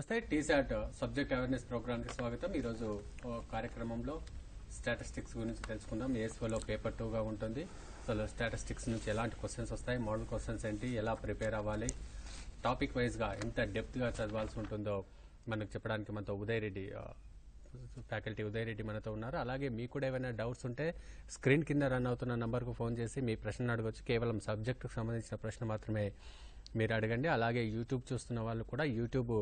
నమస్తే T-SAT subject awareness ప్రోగ్రామ్కి స్వాగతం. ఈరోజు కార్యక్రమంలో స్టాటిస్టిక్స్ గురించి తెలుసుకుందాం. ఏఎస్ఓలో పేపర్ 2గా ఉంటుంది. అసలు స్టాటిస్టిక్స్ నుంచి ఎలాంటి క్వశ్చన్స్ వస్తాయి, మోడల్ క్వశ్చన్స్ ఏంటి, ఎలా ప్రిపేర్ అవ్వాలి, టాపిక్ వైజ్గా ఎంత డెప్త్గా చదవాల్సి ఉంటుందో మనకు చెప్పడానికి మనతో ఉదయ్ రెడ్డి ఫ్యాకల్టీ ఉదయ్ రెడ్డి మనతో ఉన్నారు. అలాగే మీకు కూడా ఏమైనా డౌట్స్ ఉంటే స్క్రీన్ కింద రన్ అవుతున్న నంబర్కు ఫోన్ చేసి మీ ప్రశ్న అడగవచ్చు. కేవలం సబ్జెక్టుకు సంబంధించిన ప్రశ్న మాత్రమే మీరు అడగండి. అలాగే యూట్యూబ్ చూస్తున్న వాళ్ళు కూడా యూట్యూబ్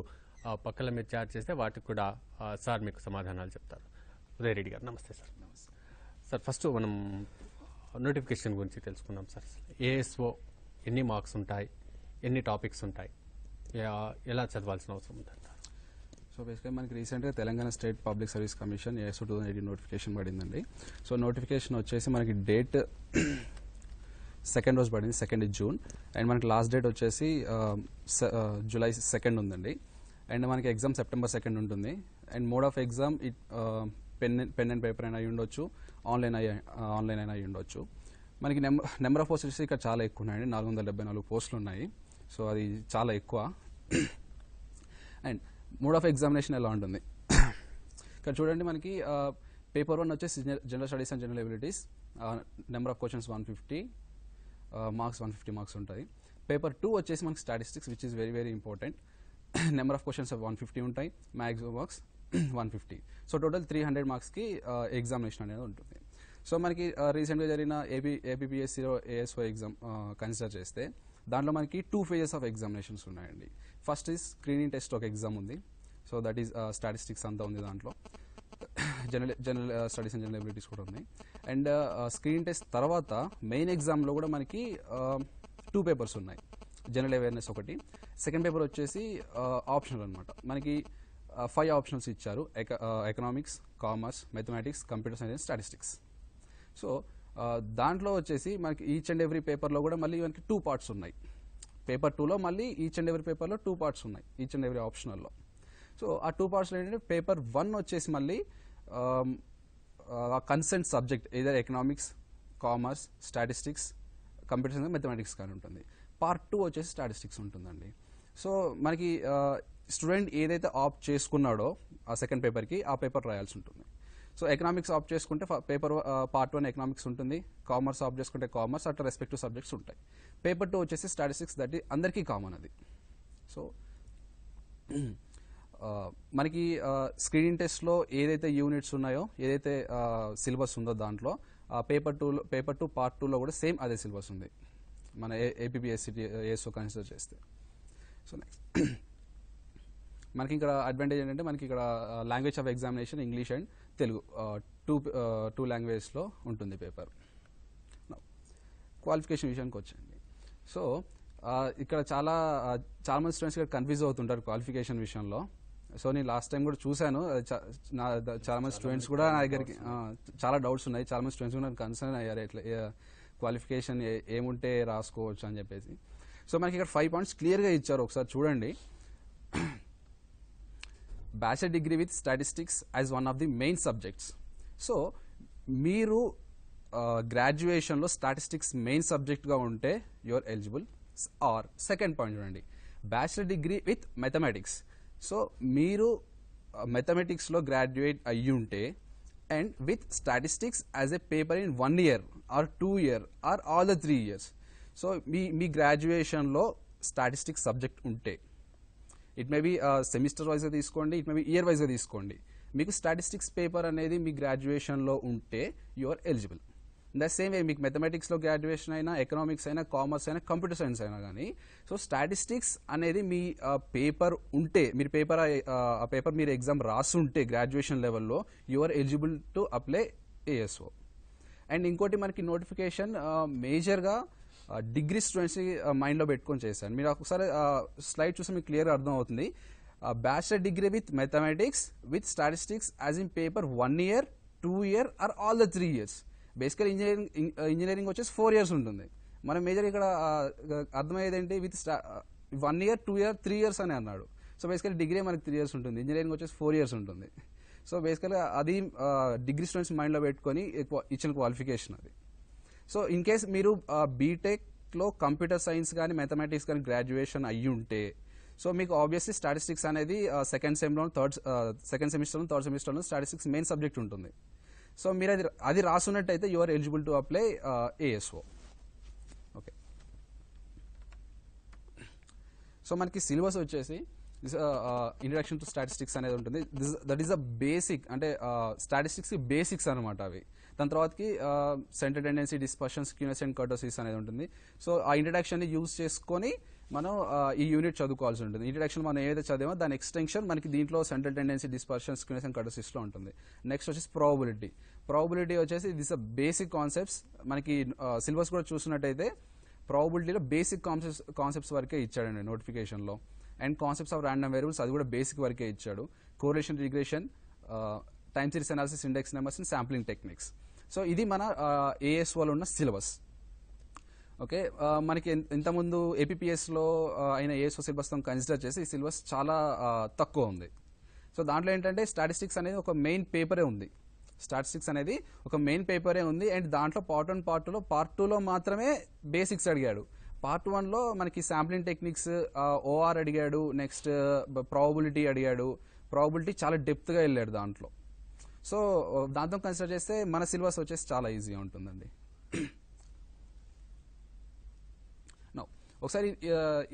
పక్కన మీరు చాట్ చేస్తే వాటికి కూడా సార్ మీకు సమాధానాలు చెప్తారు. ఉదయ్ రెడ్డి గారు నమస్తే సార్. సార్ ఫస్ట్ మనం నోటిఫికేషన్ గురించి తెలుసుకుందాం సార్. ఏఎస్ఓ ఎన్ని మార్క్స్ ఉంటాయి, ఎన్ని టాపిక్స్ ఉంటాయి, ఎలా చదవాల్సిన అవసరం ఉంటుంది? సో బేసిక్గా మనకి రీసెంట్గా Telangana state public service commission ASO 2018 notification పడిందండి. సో నోటిఫికేషన్ వచ్చేసి మనకి డేట్ 2nd రోజు పడింది, 2nd జూన్. అండ్ మనకి లాస్ట్ డేట్ వచ్చేసి జూలై 2nd ఉందండి. అండ్ మనకి ఎగ్జామ్ సెప్టెంబర్ 2nd ఉంటుంది. And mode of exam pen and paper అయినా అయి ఉండొచ్చు, ఆన్లైన్ అయినా అయి ఉండొచ్చు. మనకి నెంబర్ ఆఫ్ పోస్టులు ఇక్కడ చాలా ఎక్కువ ఉన్నాయండి. 474 పోస్టులు ఉన్నాయి. సో అది చాలా ఎక్కువ. అండ్ మోడ్ ఆఫ్ ఎగ్జామినేషన్ ఎలా ఉంటుంది ఇక్కడ చూడండి. మనకి పేపర్ 1 వచ్చేసి general studies and general abilities, number of questions 150 marks, 150 marks ఉంటాయి. పేపర్ 2 వచ్చేసి మనకి statistics which is very very important. Number of questions 150 ఉంటాయి, మ్యాక్సిమం మార్క్స్ 150. సో టోటల్ 300 మార్క్స్కి ఎగ్జామినేషన్ అనేది ఉంటుంది. సో మనకి రీసెంట్గా జరిగిన ఏపీపీఎస్సీలో ఏఎస్ఓ ఎగ్జామ్ కన్సిడర్ చేస్తే దాంట్లో మనకి 2 phases ఆఫ్ ఎగ్జామినేషన్స్ ఉన్నాయండి. ఫస్ట్ ఈజ్ స్క్రీనింగ్ టెస్ట్ ఒక ఎగ్జామ్ ఉంది. సో దట్ ఈస్ స్టాటిస్టిక్స్ అంతా ఉంది దాంట్లో. General studies and general abilities కూడా ఉన్నాయి. అండ్ స్క్రీన్ టెస్ట్ తర్వాత మెయిన్ ఎగ్జామ్లో కూడా మనకి 2 పేపర్స్ ఉన్నాయి. జనరల్ అవేర్నెస్ ఒకటి, సెకండ్ పేపర్ వచ్చేసి ఆప్షనల్ అనమాట. మనకి 5 ఆప్షనల్స్ ఇచ్చారు: economics, commerce, mathematics, computer science, statistics. So దాంట్లో వచ్చేసి మనకి ఈచ్ అండ్ ఎవ్రీ పేపర్లో కూడా మళ్ళీ మనకి 2 పార్ట్స్ ఉన్నాయి. పేపర్ 2లో మళ్ళీ ఈచ్ అండ్ ఎవ్రీ పేపర్లో 2 పార్ట్స్ ఉన్నాయి, ఈచ్ అండ్ ఎవ్రీ ఆప్షనల్లో. సో ఆ 2 పార్ట్స్లో ఏంటంటే పేపర్ 1 వచ్చేసి మళ్ళీ కన్సెంట్ సబ్జెక్ట్ ఏదైనా economics, commerce, statistics, computer science, mathematics కానీ ఉంటుంది. పార్ట్ 2 వచ్చేసి స్టాటిస్టిక్స్ ఉంటుందండి. సో మనకి స్టూడెంట్ ఏదైతే ఆప్ట్ చేసుకున్నాడో ఆ సెకండ్ పేపర్కి ఆ పేపర్ రాయాల్సి ఉంటుంది. సో ఎకనామిక్స్ ఆప్ట్ చేసుకుంటే పేపర్ పార్ట్ 1 ఎకనామిక్స్ ఉంటుంది, కామర్స్ ఆప్ట్ చేసుకుంటే కామర్స్, అట్లా రెస్పెక్టివ్ సబ్జెక్ట్స్ ఉంటాయి. పేపర్ 2 వచ్చేసి స్టాటిస్టిక్స్, దట్ అందరికీ కామన్ అది. సో మనకి స్క్రీనింగ్ టెస్ట్లో ఏదైతే యూనిట్స్ ఉన్నాయో, ఏదైతే సిలబస్ ఉందో దాంట్లో పేపర్ 2 పార్ట్ 2లో కూడా సేమ్ అదే సిలబస్ ఉంది మన ఏపీపీఎస్సీ ఏఎస్ఓ కన్సిడర్ చేస్తే. సో నెక్స్ట్ మనకి ఇక్కడ అడ్వాంటేజ్ ఏంటంటే మనకి ఇక్కడ language of examination English and Telugu two లాంగ్వేజ్లో ఉంటుంది పేపర్. క్వాలిఫికేషన్ విషయానికి వచ్చండి. సో ఇక్కడ చాలా మంది స్టూడెంట్స్ ఇక్కడ కన్ఫ్యూజ్ అవుతుంటారు క్వాలిఫికేషన్ విషయంలో. సో నేను లాస్ట్ టైం కూడా చూశాను, చాలా మంది స్టూడెంట్స్ కూడా నా దగ్గరికి చాలా డౌట్స్ ఉన్నాయి. చాలా మంది స్టూడెంట్స్ కూడా కన్సర్న్ అయ్యారు, ఇట్లా క్వాలిఫికేషన్ ఏముంటే రాసుకోవచ్చు అని చెప్పేసి. సో మనకి ఇక్కడ 5 పాయింట్స్ క్లియర్గా ఇచ్చారు, ఒకసారి చూడండి. Bachelor degree with statistics as one of the main subjects. So మీరు గ్రాడ్యుయేషన్లో స్టాటిస్టిక్స్ మెయిన్ సబ్జెక్ట్గా ఉంటే you're eligible. Or second point చూడండి, bachelor degree with mathematics. So మీరు మ్యాథమెటిక్స్లో గ్రాడ్యుయేట్ అయ్యి ఉంటే and with statistics as a paper in 1 year or 2 year or all the 3 years. So మీ గ్రాడ్యుయేషన్లో స్టాటిస్టిక్స్ సబ్జెక్ట్ ఉంటే, ఇట్ మే బి సెమిస్టర్ వైజ్గా తీసుకోండి, ఇట్ మే బి ఇయర్ వైజ్గా తీసుకోండి, మీకు స్టాటిస్టిక్స్ పేపర్ అనేది మీ గ్రాడ్యుయేషన్లో ఉంటే you are eligible. The same way మీకు మ్యాథమెటిక్స్లో గ్రాడ్యుయేషన్ అయినా, ఎకనామిక్స్ అయినా, కామర్స్ అయినా, కంప్యూటర్ సైన్స్ అయినా కానీ, సో స్టాటిస్టిక్స్ అనేది మీ పేపర్ ఉంటే, మీరు ఆ పేపర్ మీరు ఎగ్జామ్ రాసుంటే గ్రాడ్యుయేషన్ లెవెల్లో you are eligible to apply ASO. And ఇంకోటి మనకి నోటిఫికేషన్ మేజర్గా డిగ్రీ స్టూడెంట్స్ని మైండ్లో పెట్టుకొని చేశాను. మీరు ఒకసారి స్లైడ్ చూసి మీకు క్లియర్గా అర్థం అవుతుంది. Bachelor degree with mathematics with statistics as in paper 1 year, 2 year or all the 3 years. Basically engineering వచ్చేసి 4 years ఉంటుంది. మనం మేజర్ ఇక్కడ అర్థమయ్యేది ఏంటి, విత్ 1 year, 2 year, 3 years అని అన్నాడు. సో బేసికల్ డిగ్రీ మనకి 3 years ఉంటుంది, ఇంజనీరింగ్ వచ్చేసి 4 years ఉంటుంది. సో బేసికల్గా అది డిగ్రీ స్టూడెంట్స్ మైండ్లో పెట్టుకొని ఇచ్చిన క్వాలిఫికేషన్ అది. సో ఇన్ కేస్ మీరు బీటెక్లో కంప్యూటర్ సైన్స్ కానీ మ్యాథమెటిక్స్ కానీ గ్రాడ్యుయేషన్ అయ్యి ఉంటే, సో మీకు ఆబ్వియస్లీ స్టాటిస్టిక్స్ అనేది సెకండ్ సెమిస్టర్లో థర్డ్ సెమిస్టర్లో స్టాటిస్టిక్స్ మెయిన్ సబ్జెక్ట్ ఉంటుంది. సో మీరు అది రాసున్నట్టయితే you are eligible to apply ASO. Okay, so మనకి సిలబస్ వచ్చేసి ఇంట్రడక్షన్ టు స్టాటిస్టిక్స్ అనేది ఉంటుంది. దట్ ఈస్ ద బేసిక్, అంటే స్టాటిస్టిక్స్ బేసిక్స్ అనమాట అవి. దాని తర్వాతకి center tendency, dispersion, skewness and kurtosis అనేది ఉంటుంది. సో ఆ ఇంట్రడక్షన్ ని యూజ్ చేసుకొని మనం ఈ యూనిట్ చదువుకోవాల్సి ఉంటుంది. ఇంట్రడక్షన్ మనం ఏదైతే చదివామో దాని ఎక్స్టెన్షన్ మనకి దీంట్లో central tendency, dispersion, skewness and kurtosis లో ఉంటుంది. నెక్స్ట్ వచ్చేసి ప్రాబబిలిటీ వచ్చేసి దిస్ అ బేసిక్ కాన్సెప్ట్స్. మనకి సిలబస్ కూడా చూసినట్టయితే ప్రాబబిలిటీలో బేసిక్ కాన్సెప్ట్స్ వరకే ఇచ్చాడండి నోటిఫికేషన్లో. And concepts of random variables అది కూడా బేసిక్ వరకే ఇచ్చాడు. Correlation, regression, time series analysis, index numbers and sampling techniques. So ఇది మన ఏఎస్ఓలో ఉన్న సిలబస్. ఓకే, మనకి ఇంతకుముందు ఏపీపీఎస్లో అయిన ఏఎస్ఓ సిలబస్తో కన్సిడర్ చేసి ఈ సిలబస్ చాలా తక్కువ ఉంది. సో దాంట్లో ఏంటంటే స్టాటిస్టిక్స్ అనేది ఒక మెయిన్ పేపరే ఉంది. అండ్ దాంట్లో పార్ట్ 1, పార్ట్ 2లో పార్ట్ 2లో మాత్రమే బేసిక్స్ అడిగాడు. పార్ట్ 1లో మనకి శాంప్లింగ్ టెక్నిక్స్, ఓఆర్ అడిగాడు, నెక్స్ట్ ప్రాబబిలిటీ అడిగాడు. ప్రాబబిలిటీ చాలా డెప్త్గా వెళ్ళాడు దాంట్లో. సో దాంతో కన్సిడర్ చేస్తే మన సిలబస్ వచ్చేసి చాలా ఈజీగా ఉంటుందండి. ఒకసారి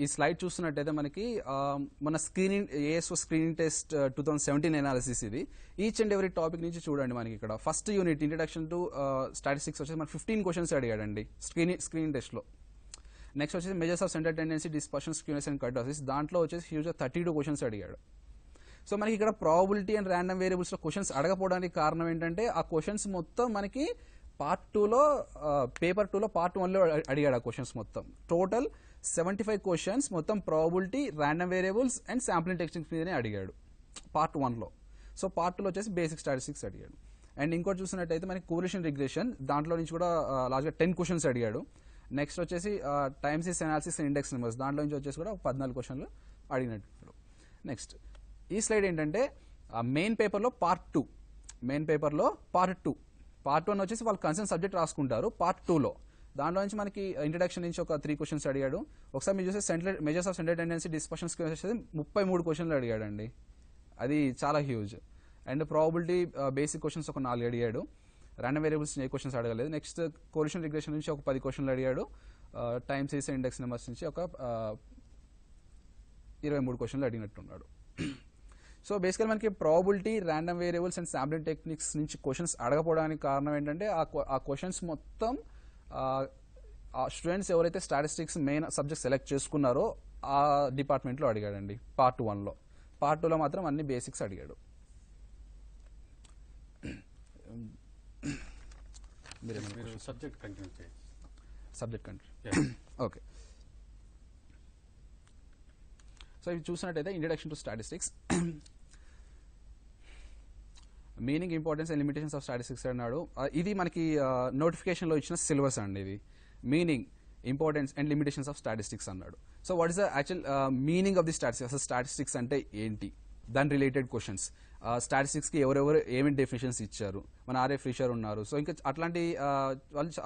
ఈ స్లైడ్ చూస్తున్నట్టయితే మనకి మన ఏఎస్ఓ స్క్రీనింగ్ టెస్ట్ 2017 అనాలిసిస్ ఇది. ఈచ్ అండ్ ఎవ్రీ టాపిక్ నుంచి చూడండి. మనకి ఇక్కడ first unit introduction to statistics వచ్చేసి మనకి 15 క్వశ్చన్స్ అడిగాడండి స్క్రీనింగ్ టెస్ట్లో. నెక్స్ట్ వచ్చేసి measures of center tendency, dispersion, skewness and kurtosis, దాంట్లో వచ్చేసి హ్యూజ్గా 32 క్వశ్చన్స్ అడిగాడు. సో మనకి ఇక్కడ ప్రాబబిలిటీ అండ్ ర్యాండమ్ వేరియబుల్స్లో క్వశ్చన్స్ అడగపోవడానికి కారణం ఏంటంటే ఆ క్వశ్చన్స్ మొత్తం మనకి పార్ట్ 2లో పేపర్ 2లో పార్ట్ 1లో అడిగాడు. ఆ క్వశ్చన్స్ మొత్తం టోటల్ 75 క్వశ్చన్స్ మొత్తం probability, random variables and sampling techniques మీదనే అడిగాడు పార్ట్ 1లో. సో పార్ట్ 2లో వచ్చేసి బేసిక్ స్టాటిస్టిక్స్ అడిగాడు. అండ్ ఇంకోటి చూసినట్టయితే మనకి కోరిలేషన్, రిగ్రెషన్ దాంట్లో నుంచి కూడా లాస్ట్గా 10 క్వశ్చన్స్ అడిగాడు. నెక్స్ట్ వచ్చేసి time series analysis, index numbers దాంట్లో నుంచి వచ్చేసి కూడా 14 క్వశ్చన్లు అడిగినట్టు. నెక్స్ట్ ఈ స్లైడ్ ఏంటంటే మెయిన్ పేపర్లో పార్ట్ 2. పార్ట్ 1 వచ్చేసి వాళ్ళు కన్సర్న్ సబ్జెక్ట్ రాసుకుంటారు. పార్ట్ 2లో దాంట్లో నుంచి మనకి ఇంట్రడక్షన్ నుంచి ఒక 3 క్వశ్చన్స్ అడిగాడు. ఒకసారి మీరు చూస్తే measures of center tendency, dispersion, skewness 33 క్వశ్చన్లు అడిగాడండి. అది చాలా huge. And probability basic questions ఒక 4 అడిగాడు. ర్యాండమ్ వేరియబుల్స్ ఏ క్వశ్చన్స్ అడగలేదు. నెక్స్ట్ కోరిలేషన్, రిగ్రెషన్ నుంచి ఒక 10 క్వశ్చన్లు అడిగాడు. టైమ్ సిరీస్, ఇండెక్స్ నెంబర్స్ నుంచి ఒక 23 క్వశ్చన్లు అడిగినట్టున్నాడు. సో బేసికల్ మనకి probability, random variables and sampling techniques నుంచి క్వశ్చన్స్ అడగపోవడానికి కారణం ఏంటంటే ఆ క్వశ్చన్స్ మొత్తం స్టూడెంట్స్ ఎవరైతే స్టాటిస్టిక్స్ మెయిన్ సబ్జెక్ట్ సెలెక్ట్ చేసుకున్నారో ఆ డిపార్ట్మెంట్లో అడిగాడండి పార్ట్ 1లో. పార్ట్ 2లో మాత్రం అన్ని బేసిక్స్ అడిగాడు. సబ్జెక్ట్ కంటిన్యూ చేయండి. Subject continue. ఓకే, సో ఇవి చూసినట్టయితే introduction to statistics, meaning, importance and limitations of statistics అన్నాడు. ఇది మనకి నోటిఫికేషన్లో ఇచ్చిన సిలబస్ అండి. ఇది meaning, importance and limitations of statistics అన్నాడు. So what is the actual meaning of the statistics? అసలు స్టాటిస్టిక్స్ అంటే ఏంటి, దాని రిలేటెడ్ క్వశ్చన్స్, స్టాటిస్టిక్స్కి ఎవరెవరు ఏమేమి డెఫినేషన్స్ ఇచ్చారు. మన ఆర్ఏ ఫ్రిషర్ ఉన్నారు. సో ఇంకా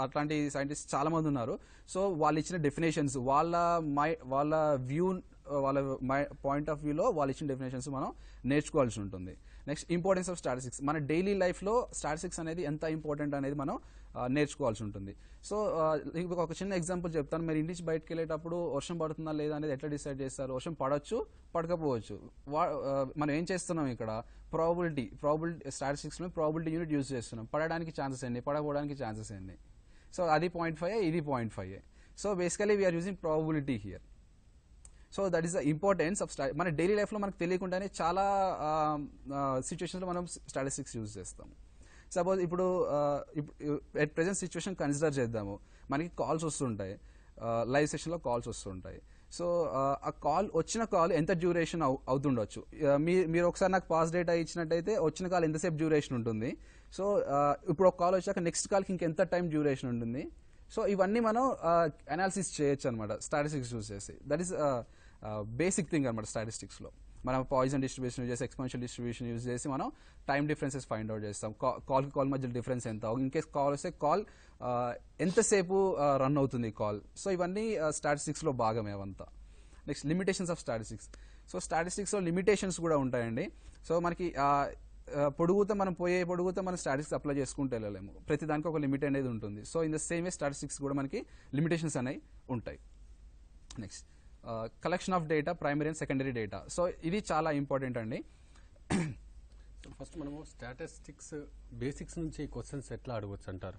అట్లాంటి సైంటిస్ట్ చాలా మంది ఉన్నారు. సో వాళ్ళు ఇచ్చిన డెఫినేషన్స్, వాళ్ళ వ్యూ, వాళ్ళ పాయింట్ ఆఫ్ వ్యూలో వాళ్ళు ఇచ్చిన డెఫినేషన్స్ మనం నేర్చుకోవాల్సి ఉంటుంది. నెక్స్ట్ ఇంపార్టెన్స్ ఆఫ్ స్టాటిస్టిక్స్, మన డైలీ లైఫ్లో స్టాటిస్టిక్స్ అనేది ఎంత ఇంపార్టెంట్ అనేది మనం నేర్చుకోవాల్సి ఉంటుంది. సో ఒక చిన్న ఎగ్జాంపుల్ చెప్తాను. మీరు ఇంటి నుంచి బయటకు వెళ్ళేటప్పుడు వర్షం పడుతుందా లేదా అనేది ఎట్లా డిసైడ్ చేస్తారు? వర్షం పడవచ్చు, పడకపోవచ్చు. మనం ఏం చేస్తున్నాం ఇక్కడ? ప్రాబబిలిటీ స్టాటిస్టిక్స్లో ప్రాబబిలిటీ యూనిట్ యూజ్ చేస్తున్నాం. పడడానికి ఛాన్సెస్ ఎన్ని, పడకపోవడానికి ఛాన్సెస్ ఎన్ని. సో అది 0.5, ఇది 0.5. So basically we are using probability here. So that is the importance of మన డైలీ లైఫ్లో మనకు తెలియకుండానే చాలా సిచ్యువేషన్స్లో మనం స్టాటిస్టిక్స్ యూజ్ చేస్తాం. సపోజ్ ఇప్పుడు ఎట్ ప్రెజెంట్ సిచ్యువేషన్ కన్సిడర్ చేద్దాము. మనకి కాల్స్ వస్తుంటాయి, లైవ్ సెషన్లో కాల్స్ వస్తుంటాయి. సో ఆ వచ్చిన కాల్ ఎంత డ్యూరేషన్ అవుతుండొచ్చు. మీరు ఒకసారి నాకు పాస్ డేటా ఇచ్చినట్టయితే వచ్చిన కాల్ ఎంతసేపు డ్యూరేషన్ ఉంటుంది. సో ఇప్పుడు ఒక కాల్ వచ్చాక నెక్స్ట్ కాల్కి ఇంకెంత టైం డ్యూరేషన్ ఉంటుంది. సో ఇవన్నీ మనం అనాలిసిస్ చేయొచ్చు అనమాట స్టాటిస్టిక్స్ యూజ్ చేసి. దట్ ఈస్ బేసిక్ థింగ్ అనమాట స్టాటిస్టిక్స్లో. మనం పాయిజన్ డిస్ట్రిబ్యూషన్ యూజ్ చేసి, ఎక్స్పోనెన్షియల్ డిస్ట్రిబ్యూషన్ యూజ్ చేసి మనం టైం డిఫరెన్సెస్ ఫైండ్ అవుట్ చేస్తాం. కాల్కి కాల్ మధ్య డిఫరెన్స్ ఎంత, ఇన్కేస్ కాల్ వస్తే కాల్ ఎంతసేపు రన్ అవుతుంది కాల్. సో ఇవన్నీ స్టాటిస్టిక్స్లో భాగమే అవంతా. Next limitations of statistics. So స్టాటిస్టిక్స్లో లిమిటేషన్స్ కూడా ఉంటాయండి. సో మనకి పొడుగుతా మనం స్టాటిస్టిక్స్ అప్లై చేసుకుంటూ వెళ్ళలేము, ప్రతి దానికి ఒక లిమిట్ అనేది ఉంటుంది. So in the same way statistics కూడా మనకి లిమిటేషన్స్ అనేవి ఉంటాయి. Next collection of data, primary and secondary data. So ఇది చాలా ఇంపార్టెంట్ అండి. ఫస్ట్ మనము స్టాటిస్టిక్స్ బేసిక్స్ నుంచి క్వశ్చన్స్ ఎట్లా అడగవచ్చు అంటారు?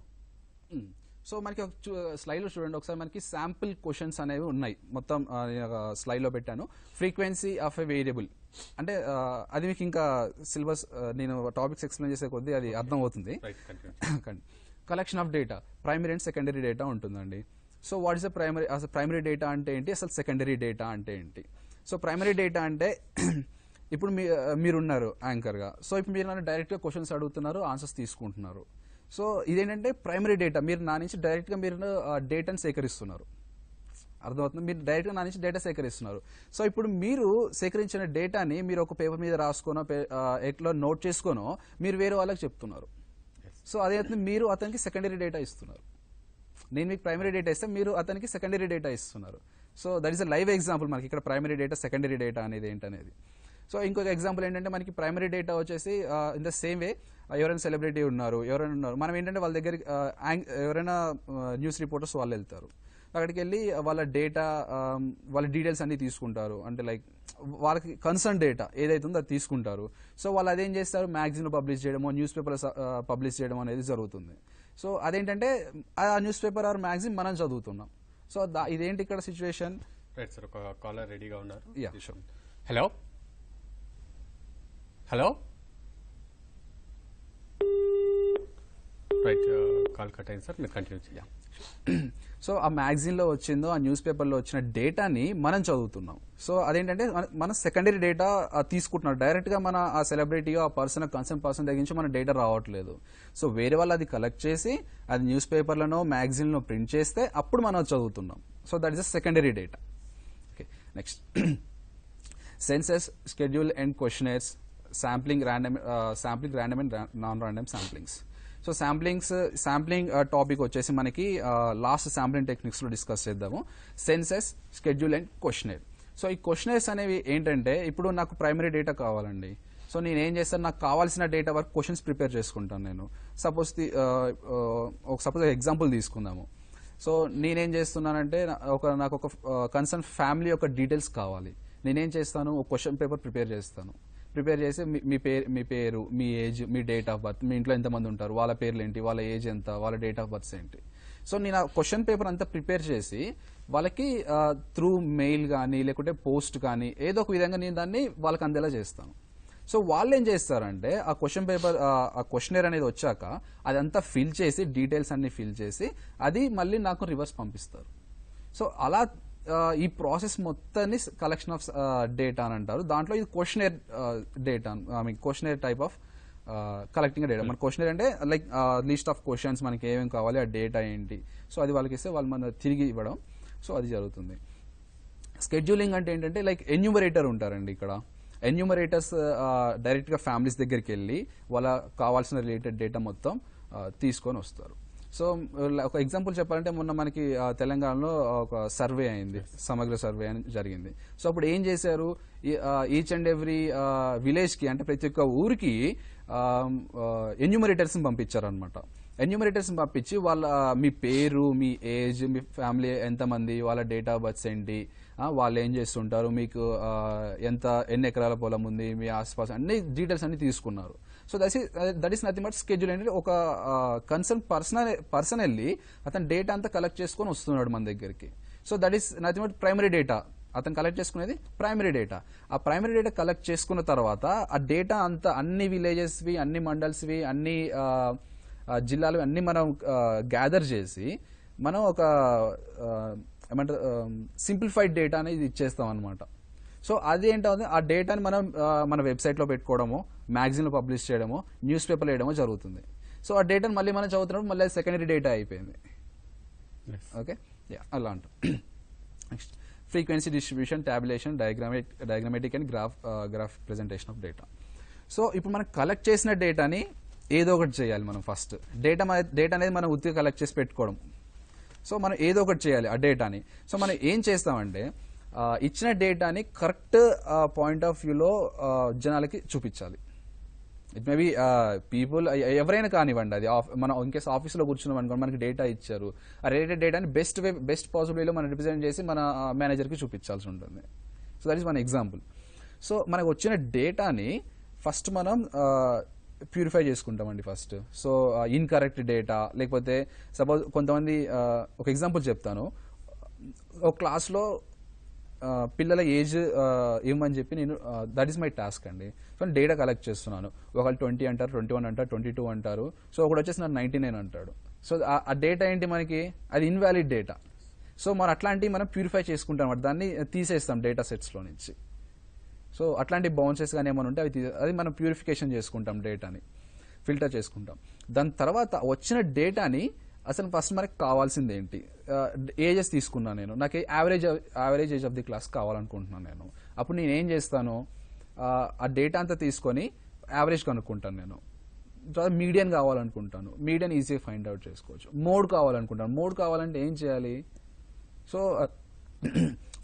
సో మనకి ఒక స్లైడ్లో చూడండి ఒకసారి, మనకి శాంపిల్ క్వశ్చన్స్ అనేవి ఉన్నాయి. మొత్తం స్లైడ్లో పెట్టాను. ఫ్రీక్వెన్సీ ఆఫ్ ఎ వేరియబుల్ అంటే అది మీకు ఇంకా సిలబస్ నేను టాపిక్స్ ఎక్స్ప్లెయిన్ చేసే కొద్దీ అది అర్థమవుతుంది. Collection of data, primary and secondary data ఉంటుందండి. So what is the primary data అంటే ఏంటి, అసలు సెకండరీ డేటా అంటే ఏంటి? సో ప్రైమరీ డేటా అంటే ఇప్పుడు మీరున్నారు యాంకర్గా, సో ఇప్పుడు మీరు నన్ను డైరెక్ట్గా క్వశ్చన్స్ అడుగుతున్నారు, ఆన్సర్స్ తీసుకుంటున్నారు. సో ఇదేంటంటే ప్రైమరీ డేటా, మీరు నా నుంచి డైరెక్ట్గా మీరు డేటాను సేకరిస్తున్నారు. అర్థమవుతుంది, మీరు డైరెక్ట్గా నా నుంచి డేటా సేకరిస్తున్నారు. సో ఇప్పుడు మీరు సేకరించిన డేటాని మీరు ఒక పేపర్ మీద రాసుకోనో ఎట్లా నోట్ చేసుకోనో మీరు వేరే వాళ్ళకి చెప్తున్నారు. సో అదేంటంటే మీరు అతనికి సెకండరీ డేటా ఇస్తున్నారు. నేను మీకు ప్రైమరీ డేటా ఇస్తే మీరు అతనికి సెకండరీ డేటా ఇస్తున్నారు. So that is a live example మనకి ఇక్కడ ప్రైమరీ డేటా, సెకండరీ డేటా అనేది ఏంటనేది. సో ఇంకొక ఎగ్జాంపుల్ ఏంటంటే మనకి ప్రైమరీ డేటా వచ్చేసి ఇన్ ద సేమ్ వే ఎవరైనా సెలబ్రిటీ ఉన్నారు, మనం ఏంటంటే వాళ్ళ దగ్గరికి ఎవరైనా న్యూస్ రిపోర్టర్స్ వాళ్ళు వెళ్తారు, అక్కడికి వెళ్ళి వాళ్ళ డేటా వాళ్ళ డీటెయిల్స్ అన్ని తీసుకుంటారు. అంటే లైక్ వాళ్ళకి కన్సర్న్ డేటా ఏదైతే ఉందో అది తీసుకుంటారు. సో వాళ్ళు అదేం చేస్తారు, మ్యాగజైన్లో పబ్లిష్ చేయడమో న్యూస్ పేపర్లో పబ్లిష్ చేయడం అనేది జరుగుతుంది. సో అదేంటంటే ఆ న్యూస్ పేపర్ ఆర్ మ్యాగజైన్ మనం చదువుతున్నాం. సో ఇదేంటి ఇక్కడ సిచ్యువేషన్. రైట్ సార్, ఒక కాలర్ రెడీగా ఉన్నారు. Yeah sure. Hello hello, right, call cut అయింది సార్, మీరు కంటిన్యూ చేయాలి. సో ఆ మ్యాగజైన్లో వచ్చిందో ఆ న్యూస్ పేపర్లో వచ్చిన డేటాని మనం చదువుతున్నాం. సో అదేంటంటే మన సెకండరీ డేటా తీసుకుంటున్నాం. డైరెక్ట్గా మన ఆ సెలబ్రిటీయో ఆ పర్సన్ కన్సర్న్ పర్సన్ దగ్గర నుంచి మన డేటా రావట్లేదు. సో వేరే వాళ్ళు అది కలెక్ట్ చేసి అది న్యూస్ పేపర్లను మ్యాగజైన్లో ప్రింట్ చేస్తే అప్పుడు మనం చదువుతున్నాం. So that is the secondary data. Okay, next census, schedule and questionnaires, sampling random and non-random samplings. So sampling topic వచ్చేసి మనకి లాస్ట్ శాంప్లింగ్ టెక్నిక్స్లో డిస్కస్ చేద్దాము. Census, schedule and questionnaire. So ఈ క్వశ్చనర్స్ అనేవి ఏంటంటే ఇప్పుడు నాకు ప్రైమరీ డేటా కావాలండి. So నేను ఏం చేస్తాను, నాకు కావాల్సిన డేటా వరకు క్వశ్చన్స్ ప్రిపేర్ చేసుకుంటాను నేను. సపోజ్ ఎగ్జాంపుల్ తీసుకుందాము. సో నేనేం చేస్తున్నానంటే నాకు ఒక కన్సర్న్ ఫ్యామిలీ యొక్క డీటెయిల్స్ కావాలి. నేనేం చేస్తాను, ఒక క్వశ్చన్ పేపర్ ప్రిపేర్ చేసి మీ పేరు, మీ ఏజ్, మీ డేట్ ఆఫ్ బర్త్, మీ ఇంట్లో ఎంతమంది ఉంటారు, వాళ్ళ పేర్లు ఏంటి, వాళ్ళ ఏజ్ ఎంత, వాళ్ళ డేట్ ఆఫ్ బర్త్ ఏంటి. సో నేను ఆ క్వశ్చన్ పేపర్ అంతా ప్రిపేర్ చేసి వాళ్ళకి త్రూ మెయిల్ కానీ లేకుంటే పోస్ట్ కానీ ఏదో ఒక విధంగా నేను దాన్ని వాళ్ళకి అందేలా చేస్తాను. సో వాళ్ళు ఏం చేస్తారంటే ఆ క్వశ్చన్ పేపర్ ఆ క్వశ్చనర్ అనేది వచ్చాక అదంతా ఫిల్ చేసి డీటెయిల్స్ అన్ని ఫిల్ చేసి అది మళ్ళీ నాకు రివర్స్ పంపిస్తారు. సో అలా ఈ ప్రాసెస్ మొత్తాన్ని కలెక్షన్ ఆఫ్ డేటా అని అంటారు. దాంట్లో ఇది questionnaire data, questionnaire type of collecting data. మన క్వశ్చనర్ అంటే లైక్ లిస్ట్ ఆఫ్ క్వశ్చన్స్ మనకి ఏమేమి కావాలి, ఆ డేటా ఏంటి, సో అది వాళ్ళకి ఇస్తే వాళ్ళు మన తిరిగి ఇవ్వడం. సో అది జరుగుతుంది. స్కెడ్యూలింగ్ అంటే ఏంటంటే లైక్ ఎన్యూమరేటర్ ఉంటారండి. ఇక్కడ ఎన్యూమరేటర్స్ డైరెక్ట్గా ఫ్యామిలీస్ దగ్గరికి వెళ్ళి వాళ్ళ కావాల్సిన రిలేటెడ్ డేటా మొత్తం తీసుకొని వస్తారు. సో ఒక ఎగ్జాంపుల్ చెప్పాలంటే మొన్న మనకి తెలంగాణలో ఒక సర్వే అయింది, సమగ్ర సర్వే అని జరిగింది. సో అప్పుడు ఏం చేశారు, ఈచ్ అండ్ ఎవ్రీ విలేజ్కి అంటే ప్రతి ఒక్క ఊరికి ఎన్యూమరేటర్స్ని పంపించారనమాట. ఎన్యూమరేటర్స్ని పంపించి వాళ్ళ మీ పేరు, మీ ఏజ్, మీ ఫ్యామిలీ ఎంతమంది, వాళ్ళ డేట్ ఆఫ్ బర్త్స్ ఏంటి, వాళ్ళు ఏం చేస్తుంటారు, మీకు ఎన్ని ఎకరాల పొలం ఉంది, మీ ఆస్పాస్ అన్ని డీటెయిల్స్ అన్ని తీసుకున్నారు. So that is nothing but schedule. అంటే ఒక కన్సర్న్ పర్సన్ వెళ్ళి అతను డేటా అంతా కలెక్ట్ చేసుకొని వస్తున్నాడు మన దగ్గరికి. So that is nothing but primary data. అతను కలెక్ట్ చేసుకునేది ప్రైమరీ డేటా. ఆ ప్రైమరీ డేటా కలెక్ట్ చేసుకున్న తర్వాత ఆ డేటా అంతా అన్ని విలేజెస్వి, అన్ని మండల్స్వి, అన్ని జిల్లాలు అన్ని మనం గ్యాదర్ చేసి మనం ఒక ఏమంటారు సింప్లిఫైడ్ డేటా అనేది ఇచ్చేస్తాం అనమాట. సో అది ఏంటంటే ఆ డేటాని మనం మన వెబ్సైట్లో పెట్టుకోవడము, మ్యాగజైన్లో పబ్లిష్ చేయడము, న్యూస్ పేపర్లో వేయడమో జరుగుతుంది. సో ఆ డేటాను మళ్ళీ మనం చదువుతున్నప్పుడు మళ్ళీ సెకండరీ డేటా అయిపోయింది. ఓకే, అలా అంటాం. Next frequency distribution, tabulation, diagrammatic and graph presentation of data. So ఇప్పుడు మనం కలెక్ట్ చేసిన డేటాని ఏదో ఒకటి చేయాలి మనం. ఫస్ట్ డేటా అనేది మనం ఉత్తిగా కలెక్ట్ చేసి పెట్టుకోవడం. సో మనం ఏదో ఒకటి చేయాలి ఆ డేటాని. సో మనం ఏం చేస్తామంటే ఇచ్చిన డేటాని కరెక్ట్ పాయింట్ ఆఫ్ వ్యూలో జనాలకి చూపించాలి. ఇట్ మే బి పీపుల్ ఎవరైనా కానివ్వండి, అది మనం ఇన్కేస్ ఆఫీస్లో కూర్చున్నాం అనుకోండి, మనకి డేటా ఇచ్చారు, ఆ డేటాని బెస్ట్ పాసిబుల్ వేలో మనం రిప్రజెంట్ చేసి మన మేనేజర్కి చూపించాల్సి ఉంటుంది. So that is one example. So మనకు వచ్చిన డేటాని ఫస్ట్ మనం ప్యూరిఫై చేసుకుంటామండి ఫస్ట్. సో ఇన్కరెక్ట్ డేటా, లేకపోతే సపోజ్ కొంతమంది ఒక ఎగ్జాంపుల్ చెప్తాను. ఒక క్లాస్లో పిల్లల ఏజ్ ఇవ్వమని చెప్పి నేను దట్ ఈస్ మై టాస్క్ అండి. సో డేటా కలెక్ట్ చేస్తున్నాను. ఒకళ్ళు 20 అంటారు, 21 అంటారు, 22 అంటారు. సో ఒకటి వచ్చేసి నాకు 99 అంటాడు. సో ఆ డేటా ఏంటి మనకి, అది ఇన్వాలిడ్ డేటా. సో మనం అట్లాంటివి మనం ప్యూరిఫై చేసుకుంటాం అన్నమాట, దాన్ని తీసేస్తాం డేటా సెట్స్లో నుంచి. సో అట్లాంటి బౌన్సెస్ కానీ ఏమైనా ఉంటే అది మనం ప్యూరిఫికేషన్ చేసుకుంటాం, డేటాని ఫిల్టర్ చేసుకుంటాం. దాని తర్వాత వచ్చిన డేటాని అసలు ఫస్ట్ మనకి కావాల్సింది ఏంటి, ఏజెస్ తీసుకున్నాను నేను, నాకు average age of the class కావాలనుకుంటున్నాను నేను. అప్పుడు నేను ఏం చేస్తాను, ఆ డేటా అంతా తీసుకొని యావరేజ్ కనుక్కుంటాను నేను. తర్వాత మీడియన్ కావాలనుకుంటాను, మీడియన్ ఈజీగా ఫైండ్ అవుట్ చేసుకోవచ్చు. మోడ్ కావాలనుకుంటాను, మోడ్ కావాలంటే ఏం చేయాలి, సో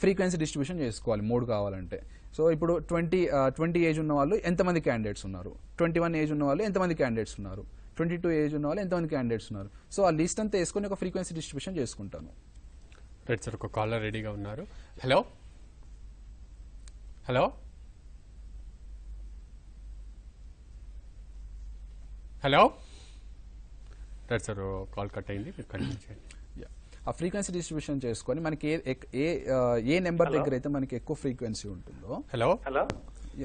ఫ్రీక్వెన్సీ డిస్ట్రిబ్యూషన్ చేసుకోవాలి మోడ్ కావాలంటే. సో ఇప్పుడు 20 ఏజ్ ఉన్న వాళ్ళు ఎంతమంది క్యాండిడేట్స్ ఉన్నారు, 21 ఏజ్ ఉన్న వాళ్ళు ఎంతమంది క్యాండిడేట్స్ ఉన్నారు, 22 ఏజ్ ఉన్న వాళ్ళు ఎంతమంది క్యాండిడేట్స్ ఉన్నారు. సో ఆ లిస్ట్ అంతా వేసుకొని ఒక ఫ్రీక్వెన్సీ డిస్ట్రిబ్యూషన్ చేసుకుంటాను. రైట్ సార్, ఒక కాలర్ రెడీగా ఉన్నారు. Hello hello hello right sir, call cut అయింది, మీరు కంటిన్యూ చేయండి. ఆ ఫ్రీక్వెన్సీ డిస్ట్రిబ్యూషన్ చేసుకొని మనకి ఏ నెంబర్ దగ్గర అయితే మనకి ఎక్కువ ఫ్రీక్వెన్సీ ఉంటుందో. హలో హలో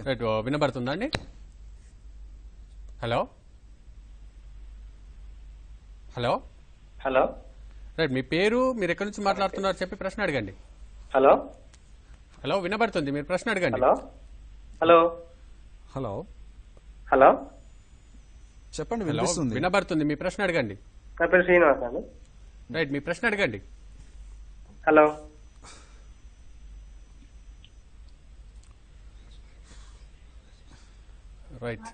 రైట్, వినబడుతుందా అండి? హలో హలో హలో రైట్, మీ పేరు, మీరు ఎక్కడి నుంచి మాట్లాడుతున్నారు చెప్పి ప్రశ్న అడగండి. హలో హలో వినబడుతుంది, మీరు ప్రశ్న అడగండి. హలో హలో హలో హలో చెప్పండి, హలో వినిపిస్తుంది. వినబడుతుంది, మీ ప్రశ్న అడగండి. నా పేరు శ్రీనివాస్ అండి. రైట్, మీ ప్రశ్న అడగండి. హలో రైట్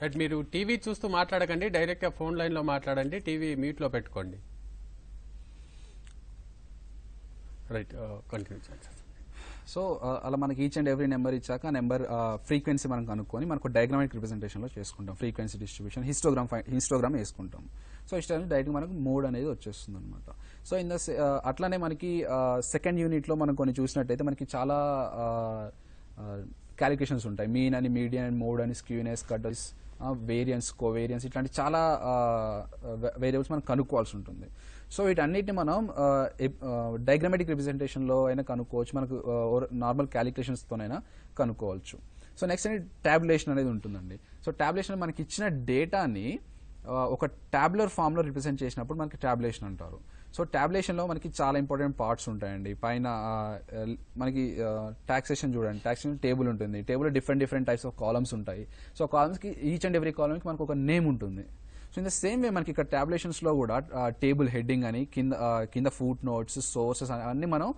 రైట్, మీరు టీవీ చూస్తూ మాట్లాడకండి, డైరెక్ట్గా ఫోన్ లైన్లో మాట్లాడండి, టీవీ మ్యూట్లో పెట్టుకోండి. రైట్, కంటిన్యూ చేయండి. సో అలా మనకి ఈచ్ అండ్ ఎవ్రీ నెంబర్ ఇచ్చాక ఆ నెంబర్ ఫ్రీక్వెన్సీ మనం కనుక్కొని మనకు డయాగ్రామిక్ రిప్రజెంటేషన్లో చేసుకుంటాం. ఫ్రీక్వెన్సీ డిస్ట్రిబ్యూషన్ హిస్టోగ్రామ్ వేసుకుంటాం. సో ఇష్టం డైరెక్ట్ మనకు మోడ్ అనేది వచ్చేస్తుంది అనమాట. సో అట్లానే మనకి సెకండ్ యూనిట్లో మనం కొన్ని చూసినట్టయితే మనకి చాలా క్యాలిక్యులేషన్స్ ఉంటాయి. మీన్ అని, మీడియన్ అని, మోడ్ అని, స్క్యూనెస్, కటర్స్, వేరియన్స్, కోవేరియన్స్, ఇట్లాంటి చాలా వేరియబుల్స్ మనం కనుక్కోవాల్సి ఉంటుంది. సో వీటన్నిటిని మనం డయాగ్రామాటిక్ రిప్రజెంటేషన్లో అయినా కనుక్కోవచ్చు, మనకు నార్మల్ క్యాలిక్యులేషన్స్తోనైనా కనుక్కోవచ్చు. సో నెక్స్ట్ అనేది ట్యాబులేషన్ అనేది ఉంటుందండి. సో ట్యాబులేషన్ మనకి ఇచ్చిన డేటాని ఒక ట్యాబులర్ ఫామ్లో రిప్రజెంట్ చేసినప్పుడు మనకి ట్యాబులేషన్ అంటారు. సో ట్యాబులేషన్లో మనకి చాలా ఇంపార్టెంట్ పార్ట్స్ ఉంటాయండి. పైన మనకి టాక్సేషన్ చూడండి, టాక్సేషన్ టేబుల్ ఉంటుంది. టేబుల్లో డిఫరెంట్ టైప్స్ ఆఫ్ కాలమ్స్ ఉంటాయి. సో కాలమ్స్కి ఈచ్ అండ్ ఎవ్రీ కాలమ్కి మనకు ఒక నేమ్ ఉంటుంది. సో ఇన్ ద సేమ్ వే మనకి ఇక్కడ ట్యాబులేషన్స్లో కూడా టేబుల్ హెడ్డింగ్ అని, కింద ఫుట్ నోట్స్, సోర్సెస్ అన్నీ మనం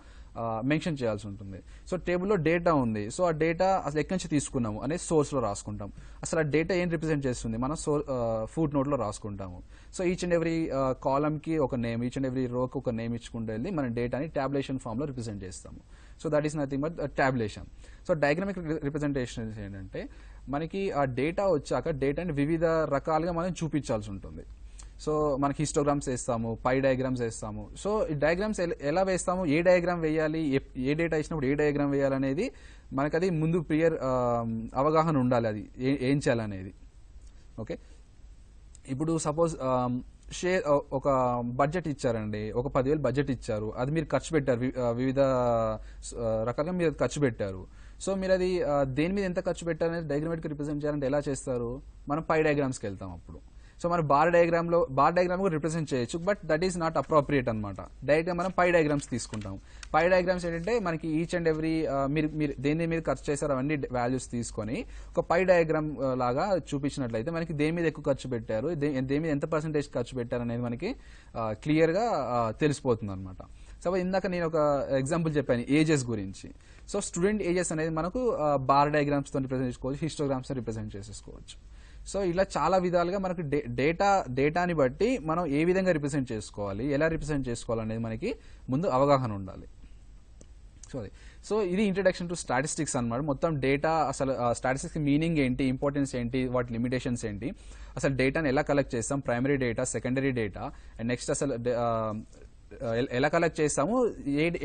మెన్షన్ చేయాల్సి ఉంటుంది. సో టేబుల్లో డేటా ఉంది, సో ఆ డేటా అసలు ఎక్కడి నుంచి తీసుకున్నాము అనేది సోర్స్లో రాసుకుంటాం. అసలు ఆ డేటా ఏం రిప్రజెంట్ చేస్తుంది మనం ఫుట్ నోట్లో రాసుకుంటాము. సో ఈచ్ అండ్ ఎవ్రీ కాలమ్కి ఒక నేమ్, ఈచ్ అండ్ ఎవ్రీ రోకి ఒక నేమ్ ఇచ్చుకుంటూ వెళ్ళి మన డేటాని ట్యాబులేషన్ ఫామ్లో రిప్రజెంట్ చేస్తాము. So that is nothing but tabulation. So diagrammatic representation ఏంటంటే మనకి ఆ డేటా వచ్చాక డేటాని వివిధ రకాలుగా మనం చూపించాల్సి ఉంటుంది. సో మనకి హిస్టోగ్రామ్స్ వేస్తాము, పై డయాగ్రామ్స్ వేస్తాము. సో ఈ డయాగ్రామ్స్ ఎలా వేస్తాము, ఏ డయాగ్రామ్ వేయాలి, ఏ డేటా ఇచ్చినప్పుడు ఏ డయాగ్రామ్ వేయాలనేది మనకు అది ముందు ప్రియర్ అవగాహన ఉండాలి, అది ఏం చేయాలనేది. ఓకే, ఇప్పుడు సపోజ్ ఒక బడ్జెట్ ఇచ్చారండి, ఒక 10,000 బడ్జెట్ ఇచ్చారు, అది మీరు ఖర్చు పెట్టారు, వివిధ రకాలుగా మీరు అది ఖర్చు పెట్టారు. సో మీరు అది దేని మీద ఎంత ఖర్చు పెట్టారనేది డయాగ్రామాటిక్ రిప్రజెంట్ చేయాలంటే ఎలా చేస్తారు, మనం పై డయాగ్రామ్స్కి వెళ్తాం. అప్పుడు సో మనం బార్ డయాగ్రామ్ కూడా రిప్రజెంట్ చేయొచ్చు, but that is not appropriate అనమాట. డైరెక్ట్గా మనం పై డయాగ్రామ్స్ తీసుకుంటాం. పై డయాగ్రామ్స్ ఏంటంటే మనకి ఈచ్ అండ్ ఎవ్రీ మీరు దేని మీద ఖర్చు చేశారు అవన్నీ వాల్యూస్ తీసుకొని ఒక పై డయాగ్రామ్ లాగా చూపించినట్లయితే మనకి దేని మీద ఎక్కువ ఖర్చు పెట్టారు, దేని మీద ఎంత పర్సెంటేజ్ ఖర్చు పెట్టారు అనేది మనకి క్లియర్గా తెలిసిపోతుంది అనమాట. సో ఇందాక నేను ఒక ఎగ్జాంపుల్ చెప్పాను ఏజెస్ గురించి. సో స్టూడెంట్ ఏజెస్ అనేది మనకు బార్ డయాగ్రామ్స్తో రిప్రజెంట్ చేసుకోవచ్చు, హిస్టోగ్రామ్స్తో రిప్రజెంట్ చేసేసుకోవచ్చు. సో ఇలా చాలా విధాలుగా మనకు డేటాని బట్టి మనం ఏ విధంగా రిప్రజెంట్ చేసుకోవాలి, ఎలా రిప్రజెంట్ చేసుకోవాలి అనేది మనకి ముందు అవగాహన ఉండాలి. సో ఇది ఇంట్రడక్షన్ టు స్టాటిస్టిక్స్ అన్నమాట. మొత్తం డేటా అసలు స్టాటిస్టిక్స్ మీనింగ్ ఏంటి, ఇంపార్టెన్స్ ఏంటి, వాటి లిమిటేషన్స్ ఏంటి, అసలు డేటాని ఎలా కలెక్ట్ చేస్తాం, primary data, secondary data, and next అసలు ఎలా కలెక్ట్ చేస్తాము,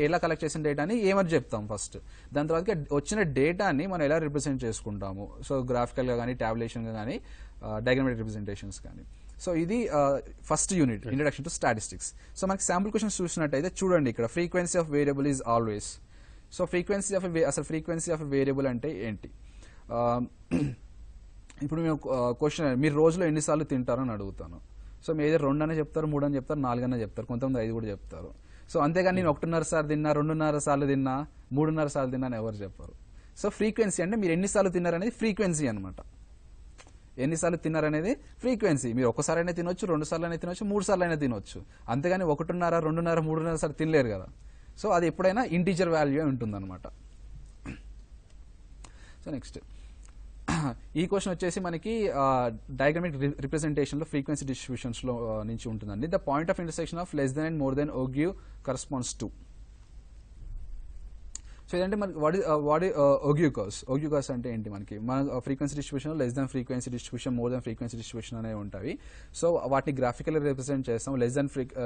ఎలా కలెక్ట్ చేసిన డేటాని ఏమని చెప్తాం ఫస్ట్, దాని తర్వాత వచ్చిన డేటాని మనం ఎలా రిప్రజెంట్ చేసుకుంటాము, సో గ్రాఫికల్గా కానీ ట్యాబులేషన్గా కానీ డయాగ్రామెటిక్ రిప్రజెంటేషన్స్ కానీ. సో ఇది first unit introduction to statistics. So మనకి శాంపుల్ క్వశ్చన్స్ చూసినట్టయితే చూడండి, ఇక్కడ frequency of variable is always. So అసలు ఫ్రీక్వెన్సీ ఆఫ్ వేరియబుల్ అంటే ఏంటి? ఇప్పుడు మేము క్వశ్చన్, మీరు రోజులో ఎన్నిసార్లు తింటారని అడుగుతాను. సో మీరు ఏదో 2 అనే చెప్తారు, 3 అని చెప్తారు, 4 అనే చెప్తారు, కొంతమంది 5 కూడా చెప్తారు. సో అంతేగాని నేను 1.5 సార్లు తిన్నా, 2.5 సార్లు తిన్నా, 3.5 సార్లు తిన్నా అని ఎవరు చెప్పారు. సో ఫ్రీక్వెన్సీ అంటే మీరు ఎన్నిసార్లు తిన్నారనేది ఫ్రీక్వెన్సీ అనమాట. ఎన్నిసార్లు తిన్నారనేది ఫ్రీక్వెన్సీ. మీరు ఒకసారి అయినా తినొచ్చు, 2 సార్లు అయినా తినొచ్చు, 3 సార్లు అయినా తినొచ్చు. అంతేగాని 1.5, 2.5, 3.5 సార్లు తినలేరు కదా. సో అది ఎప్పుడైనా ఇంటీజర్ వాల్యూ ఉంటుంది అనమాట. సో నెక్స్ట్ ఈ క్వశ్చన్ వచ్చేసి మనకి డయాగ్రామిక్ రిప్రజెంటేషన్లో ఫ్రీక్వెన్సీ డిస్ట్రిబ్యూషన్స్లో నుంచి ఉంటుందండి. The point of intersection of less than and more than ogive corresponds to. So ఇదంటే మనకి వాడి ఓగ్యూ కర్వ్స్ అంటే ఏంటి? మనకి మన frequency distribution less than frequency distribution, more than frequency distribution అనేవి ఉంటాయి. సో వాటిని గ్రాఫికల్ రిప్రజెంట్ చేస్తాం.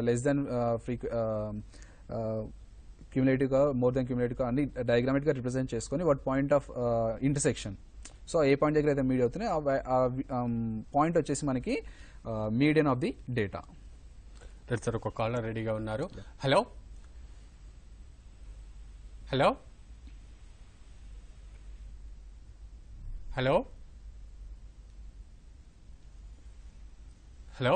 లెస్ దెన్ క్యూములేటివ్గా, మోర్ దెన్ క్యూములేటివ్గా అన్ని డయాగ్రామిక్గా రిప్రజెంట్ చేసుకొని వాటి పాయింట్ ఆఫ్ ఇంటర్సెక్షన్, సో ఏ పాయింట్ దగ్గర అయితే మీడియా అవుతున్నాయి ఆ పాయింట్ వచ్చేసి మనకి median of the data. Sir ఒక కాలర్ రెడీగా ఉన్నారు. Hello hello hello hello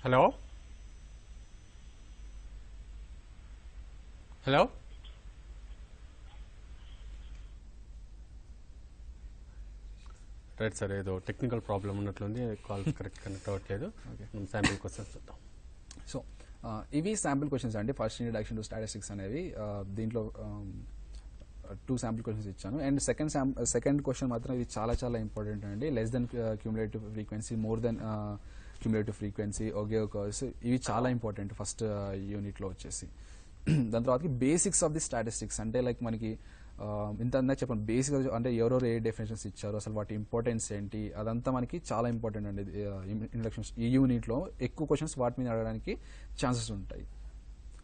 hello hello right sir, ఏదో టెక్నికల్ ప్రాబ్లం ఉన్నట్లుంది, కాల్ కరెక్ట్ కనెక్ట్ అవ్వట్లేదు. శాంపిల్ క్వశ్చన్స్ చూద్దాం. సో ఇవి శాంపిల్ క్వశ్చన్స్ అండి. ఫస్ట్ ఇంట్రడక్షన్ టు స్టాటిస్టిక్స్ అనేవి దీంట్లో 2 శాంపిల్ క్వశ్చన్స్ ఇచ్చాను. అండ్ సెకండ్ క్వశ్చన్ మాత్రం ఇది చాలా చాలా ఇంపార్టెంట్ అండి. Less than cumulative frequency, more than cumulative frequency, ogive curves, ఇవి చాలా ఇంపార్టెంట్ ఫస్ట్ యూనిట్లో వచ్చేసి. దాని తర్వాత బేసిక్స్ ఆఫ్ ది స్టాటిస్టిక్స్ అంటే లైక్ మనకి ఇంత అందాక చెప్పండి, బేసిక్ అంటే ఎవరెవరు ఏ డెఫినేషన్స్ ఇచ్చారు, అసలు వాటి ఇంపార్టెన్స్ ఏంటి, అదంతా మనకి చాలా ఇంపార్టెంట్ అండి. ఇంట్రడక్షన్స్ ఈ యూనిట్లో ఎక్కువ క్వశ్చన్స్ వాటి మీద అడగడానికి ఛాన్సెస్ ఉంటాయి.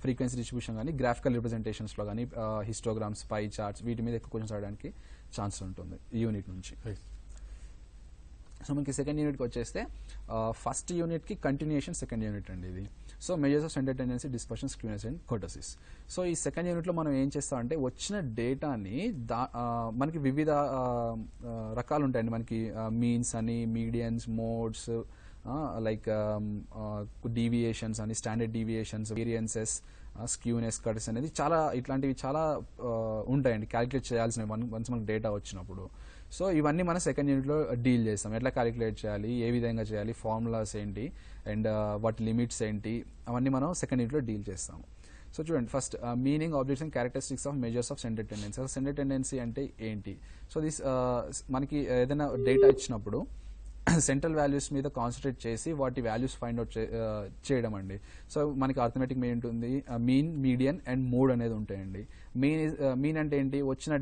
ఫ్రీక్వెన్సీ డిస్ట్రిబ్యూషన్ కానీ, గ్రాఫికల్ రిప్రజెంటేషన్స్లో కానీ, హిస్టోగ్రామ్స్, పై చార్ట్స్, వీటి మీద ఎక్కువ క్వశ్చన్స్ అడగడానికి ఛాన్స్ ఉంటుంది ఈ యూనిట్ నుంచి. సో మనకి సెకండ్ యూనిట్కి వచ్చేస్తే ఫస్ట్ యూనిట్కి కంటిన్యూషన్ సెకండ్ యూనిట్ అండి ఇది. So measures of center tendency, dispersion, skewness and courtesies. So ఈ సెకండ్ యూనిట్లో మనం ఏం చేస్తామంటే వచ్చిన డేటాని మనకి వివిధ రకాలు ఉంటాయండి. మనకి మీన్స్ అని, మీడియన్స్, మోడ్స్, లైక్ డీవియేషన్స్ అని, standard deviations, variances, skewness, courtesy అనేది ఇట్లాంటివి చాలా ఉంటాయండి క్యాలిక్యులేట్ చేయాల్సినవి వన్స్ మనకు డేటా వచ్చినప్పుడు. సో ఇవన్నీ మనం సెకండ్ యూనిట్లో డీల్ చేస్తాం. ఎట్లా క్యాలిక్యులేట్ చేయాలి, ఏ విధంగా చేయాలి, ఫార్ములాస్ ఏంటి, అండ్ వాటి లిమిట్స్ ఏంటి, అవన్నీ మనం సెకండ్ యూనిట్లో డీల్ చేస్తాము. సో చూడండి, first meaning, objects and characteristics of measures of center tendency. అసలు సెంటర్ టెండెన్సీ అంటే ఏంటి? సో దిస్ మనకి ఏదైనా డేటా ఇచ్చినప్పుడు సెంట్రల్ వాల్యూస్ మీద కాన్సన్ట్రేట్ చేసి వాటి వాల్యూస్ ఫైండ్ అవుట్ చేయడం అండి. సో మనకి అర్థమెటిక్ మీన్ ఉంటుంది, మీన్, మీడియన్ అండ్ మోడ్ అనేది ఉంటాయండి. మీన్ అంటే ఏంటి? వచ్చిన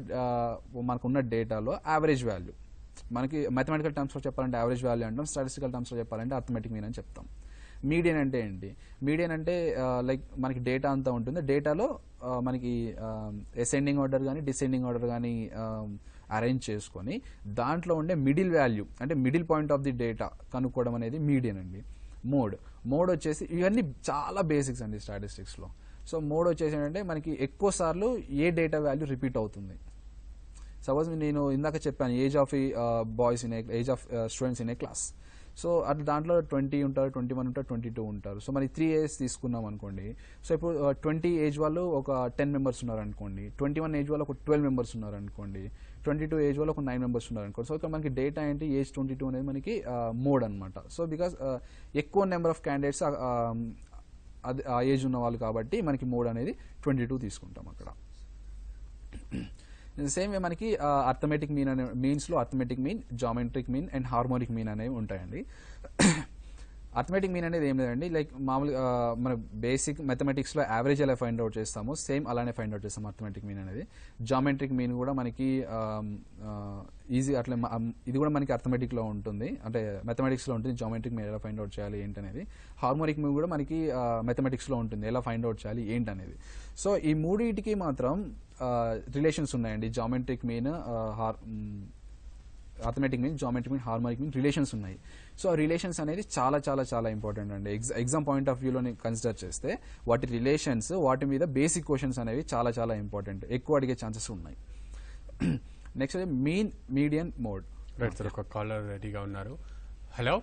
మనకున్న డేటాలో యావరేజ్ వాల్యూ. మనకి మ్యాథమెటికల్ టర్మ్స్లో చెప్పాలంటే యావరేజ్ వాల్యూ అంటాం, స్టాటిస్టికల్ టర్మ్స్లో చెప్పాలంటే అర్థమెటిక్ మీన్ అని చెప్తాం. మీడియన్ అంటే ఏంటి? మీడియన్ అంటే లైక్ మనకి డేటా అంతా ఉంటుంది, డేటాలో మనకి అసెండింగ్ ఆర్డర్ కానీ డిసెండింగ్ ఆర్డర్ కానీ అరేంజ్ చేసుకొని దాంట్లో ఉండే మిడిల్ వాల్యూ అంటే middle point of the data కనుక్కోవడం అనేది మీడియన్ అండి. మోడ్ వచ్చేసి ఇవన్నీ చాలా బేసిక్స్ అండి స్టాటిస్టిక్స్లో. సో మోడ్ వచ్చేసి ఏంటంటే మనకి ఎక్కువ సార్లు ఏ డేటా వాల్యూ రిపీట్ అవుతుంది. సపోజ్ నేను ఇందాక చెప్పాను age of age of students in a class. So అట్లా దాంట్లో 20 ఉంటారు, 21 ఉంటారు, 22 ఉంటారు. సో మరి 3 ఏజ్ తీసుకున్నాం అనుకోండి. సో ఇప్పుడు 20 ఏజ్ వాళ్ళు ఒక 10 మెంబర్స్ ఉన్నారు అనుకోండి, 21 ఏజ్ వాళ్ళు ఒక 12 మెంబర్స్ ఉన్నారు అనుకోండి, 22 ఏజ్ వాళ్ళు ఒక 9 మెంబర్స్ ఉన్నారు అనుకోండి. సో ఇక్కడ మనకి డేటా ఏంటి? ఏజ్ 22 అనేది మనకి మోడ్ అనమాట. సో బికాస్ ఎక్కువ నెంబర్ ఆఫ్ క్యాండిడేట్స్ ఆ ఏజ్ ఉన్న వాళ్ళు కాబట్టి మనకి మోడ్ అనేది 22 తీసుకుంటాం అక్కడ. సేమ్ వే మనకి అర్థమెటిక్ మీన్ అనే మీన్స్లో arithmetic mean, geometric mean and harmonic mean అనేవి ఉంటాయండి. అథమెటిక్ మీన్ అనేది ఏం లేదండి, లైక్ మామూలుగా మన బేసిక్ మ్యాథమెటిక్స్లో యావరేజ్ ఎలా ఫైండ్ అవుట్ చేస్తామో సేమ్ అలానే ఫైండ్ అవుట్ చేస్తాం అథమెటిక్ మీన్ అనేది. జామెట్రిక్ మీన్ కూడా మనకి ఈజీ అట్లా ఇది కూడా మనకి అథమెటిక్లో ఉంటుంది, అంటే మ్యాథమెటిక్స్లో ఉంటుంది. జామెట్రిక్ మీన్ ఎలా ఫైండ్ అవుట్ చేయాలి ఏంటనేది. హార్మోనిక్ మీన్ కూడా మనకి మ్యాథమెటిక్స్లో ఉంటుంది, ఎలా ఫైండ్ అవుట్ చేయాలి ఏంటనేది. సో ఈ మూడింటికి మాత్రం రిలేషన్స్ ఉన్నాయండి. Geometric mean, arithmetic mean, geometric mean, harmonic mean relations ఉన్నాయి. సో ఆ రిలేషన్స్ అనేది చాలా చాలా చాలా ఇంపార్టెంట్ అండి. ఎగ్జామ్ పాయింట్ ఆఫ్ వ్యూలో కన్సిడర్ చేస్తే వాటి రిలేషన్స్, వాటి మీద బేసిక్ క్వశ్చన్స్ అనేవి చాలా చాలా ఇంపార్టెంట్, ఎక్కువ అడిగే ఛాన్సెస్ ఉన్నాయి. నెక్స్ట్ అయితే mean, median, mode. Right sir, ఒక కాలర్ రెడీగా ఉన్నారు. Hello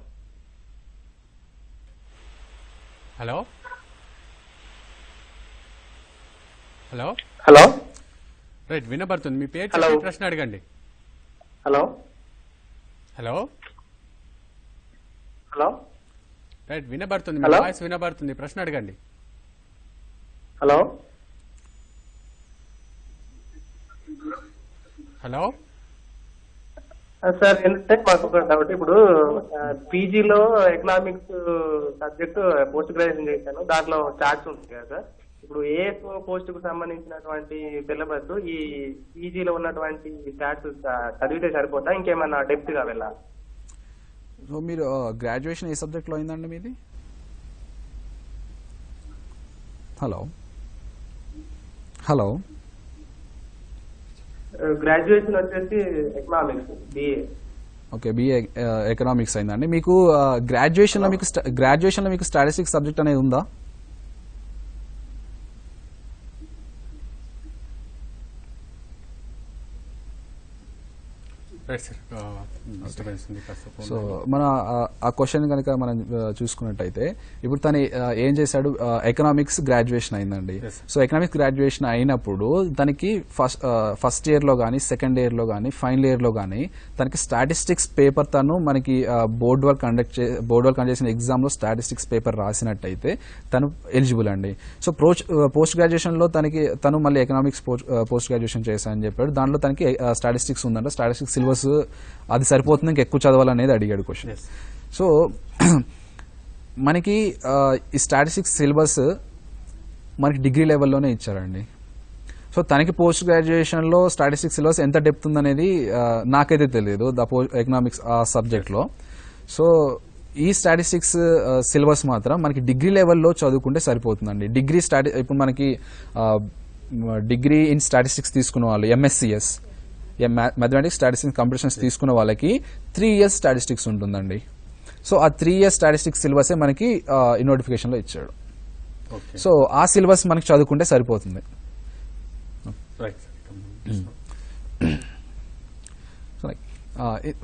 hello hello hello right, వినబడుతుంది. మీ పేరు Hello. చెప్పి ప్రశ్న అడగండి. హలో హలో హలో రైట్, వినబడుతుంది. మీ Hello. వాయిస్ వినబడుతుంది, ప్రశ్న అడగండి. హలో హలో సార్, ఏంటంటే మాకు ఒక డౌట్. ఇప్పుడు పీజీలో ఎకనామిక్స్ సబ్జెక్ట్ పోస్ట్ గ్రాడ్యుయేషన్ చేశాను, దాంట్లో చార్ట్స్ ఉంటుంది కదా సార్. ఇప్పుడు ఏ పోస్ట్ కు సంబంధించినటువంటి సిలబస్ ఈ పీజీలో ఉన్నటువంటి చార్ట్స్ చదివితే సరిపోతా, ఇంకేమన్నా డెప్త్ గా వెళ్ళాలి? సో మీరు గ్రాడ్యుయేషన్ ఏ సబ్జెక్ట్లో అయిందండి మీది? హలో హలో గ్రాడ్యుయేషన్ వచ్చేసి economics BA. Okay, BA economics అయిందండి. మీకు గ్రాడ్యుయేషన్లో మీకు స్టాటిస్టిక్స్ సబ్జెక్ట్ అనేది ఉందా? రైట్ సార్, డిస్టర్బెన్స్ ఉంది కాస్త phone సో లో. మన ఆ క్వశ్చన్ కనుక మనం చూసుకున్నట్టయితే, ఇప్పుడు తను ఏం చేశాడు, ఎకనామిక్స్ గ్రాడ్యుయేషన్ అయిందండి. Yes. సో ఎకనామిక్స్ గ్రాడ్యుయేషన్ అయినప్పుడు తనకి ఫస్ట్ ఇయర్లో కానీ, సెకండ్ ఇయర్లో కానీ, ఫైనల్ ఇయర్లో కానీ తనకి స్టాటిస్టిక్స్ పేపర్ తను మనకి బోర్డ్ వర్క్ కండక్ట్ చేసిన ఎగ్జామ్లో స్టాటిస్టిక్స్ పేపర్ రాసినట్టయితే తను ఎలిజిబుల్ అండి. సో పోస్ట్ గ్రాడ్యుయేషన్లో తను మళ్ళీ ఎకనామిక్స్ పోస్ట్ గ్రాడ్యుయేషన్ చేశానని చెప్పాడు. దాంట్లో తనకి స్టాటిస్టిక్స్ ఉందంట, స్టాటిస్టిక్స్ సిలబస్ అది సరిపోతుంది, ఇంకా ఎక్కువ చదవాలనేది అడిగాడు క్వశ్చన్. Yes. సో మనకి ఈ స్టాటిస్టిక్స్ సిలబస్ మనకి డిగ్రీ లెవెల్లోనే ఇచ్చారండి. సో తనకి పోస్ట్ గ్రాడ్యుయేషన్లో స్టాటిస్టిక్స్ సిలబస్ ఎంత డెప్త్ ఉందనేది నాకైతే తెలియదు ఎకనామిక్స్ ఆ సబ్జెక్ట్లో. సో ఈ స్టాటిస్టిక్స్ సిలబస్ మాత్రం మనకి డిగ్రీ లెవెల్లో చదువుకుంటే సరిపోతుందండి. ఇప్పుడు మనకి డిగ్రీ ఇన్ స్టాటిస్టిక్స్ తీసుకున్న వాళ్ళు ఎంఎస్సిఎస్, మ్యాథమెటిక్స్, స్టాటిస్టిక్స్, కంప్యూటేషన్స్ తీసుకున్న వాళ్ళకి 3 years స్టాటిస్టిక్స్ ఉంటుందండి. సో ఆ 3 years స్టాటిస్టిక్స్ సిలబసే మనకి ఈ నోటిఫికేషన్లో ఇచ్చాడు. Okay. సో ఆ సిలబస్ మనకి చదువుకుంటే సరిపోతుంది. రైట్ సార్, సో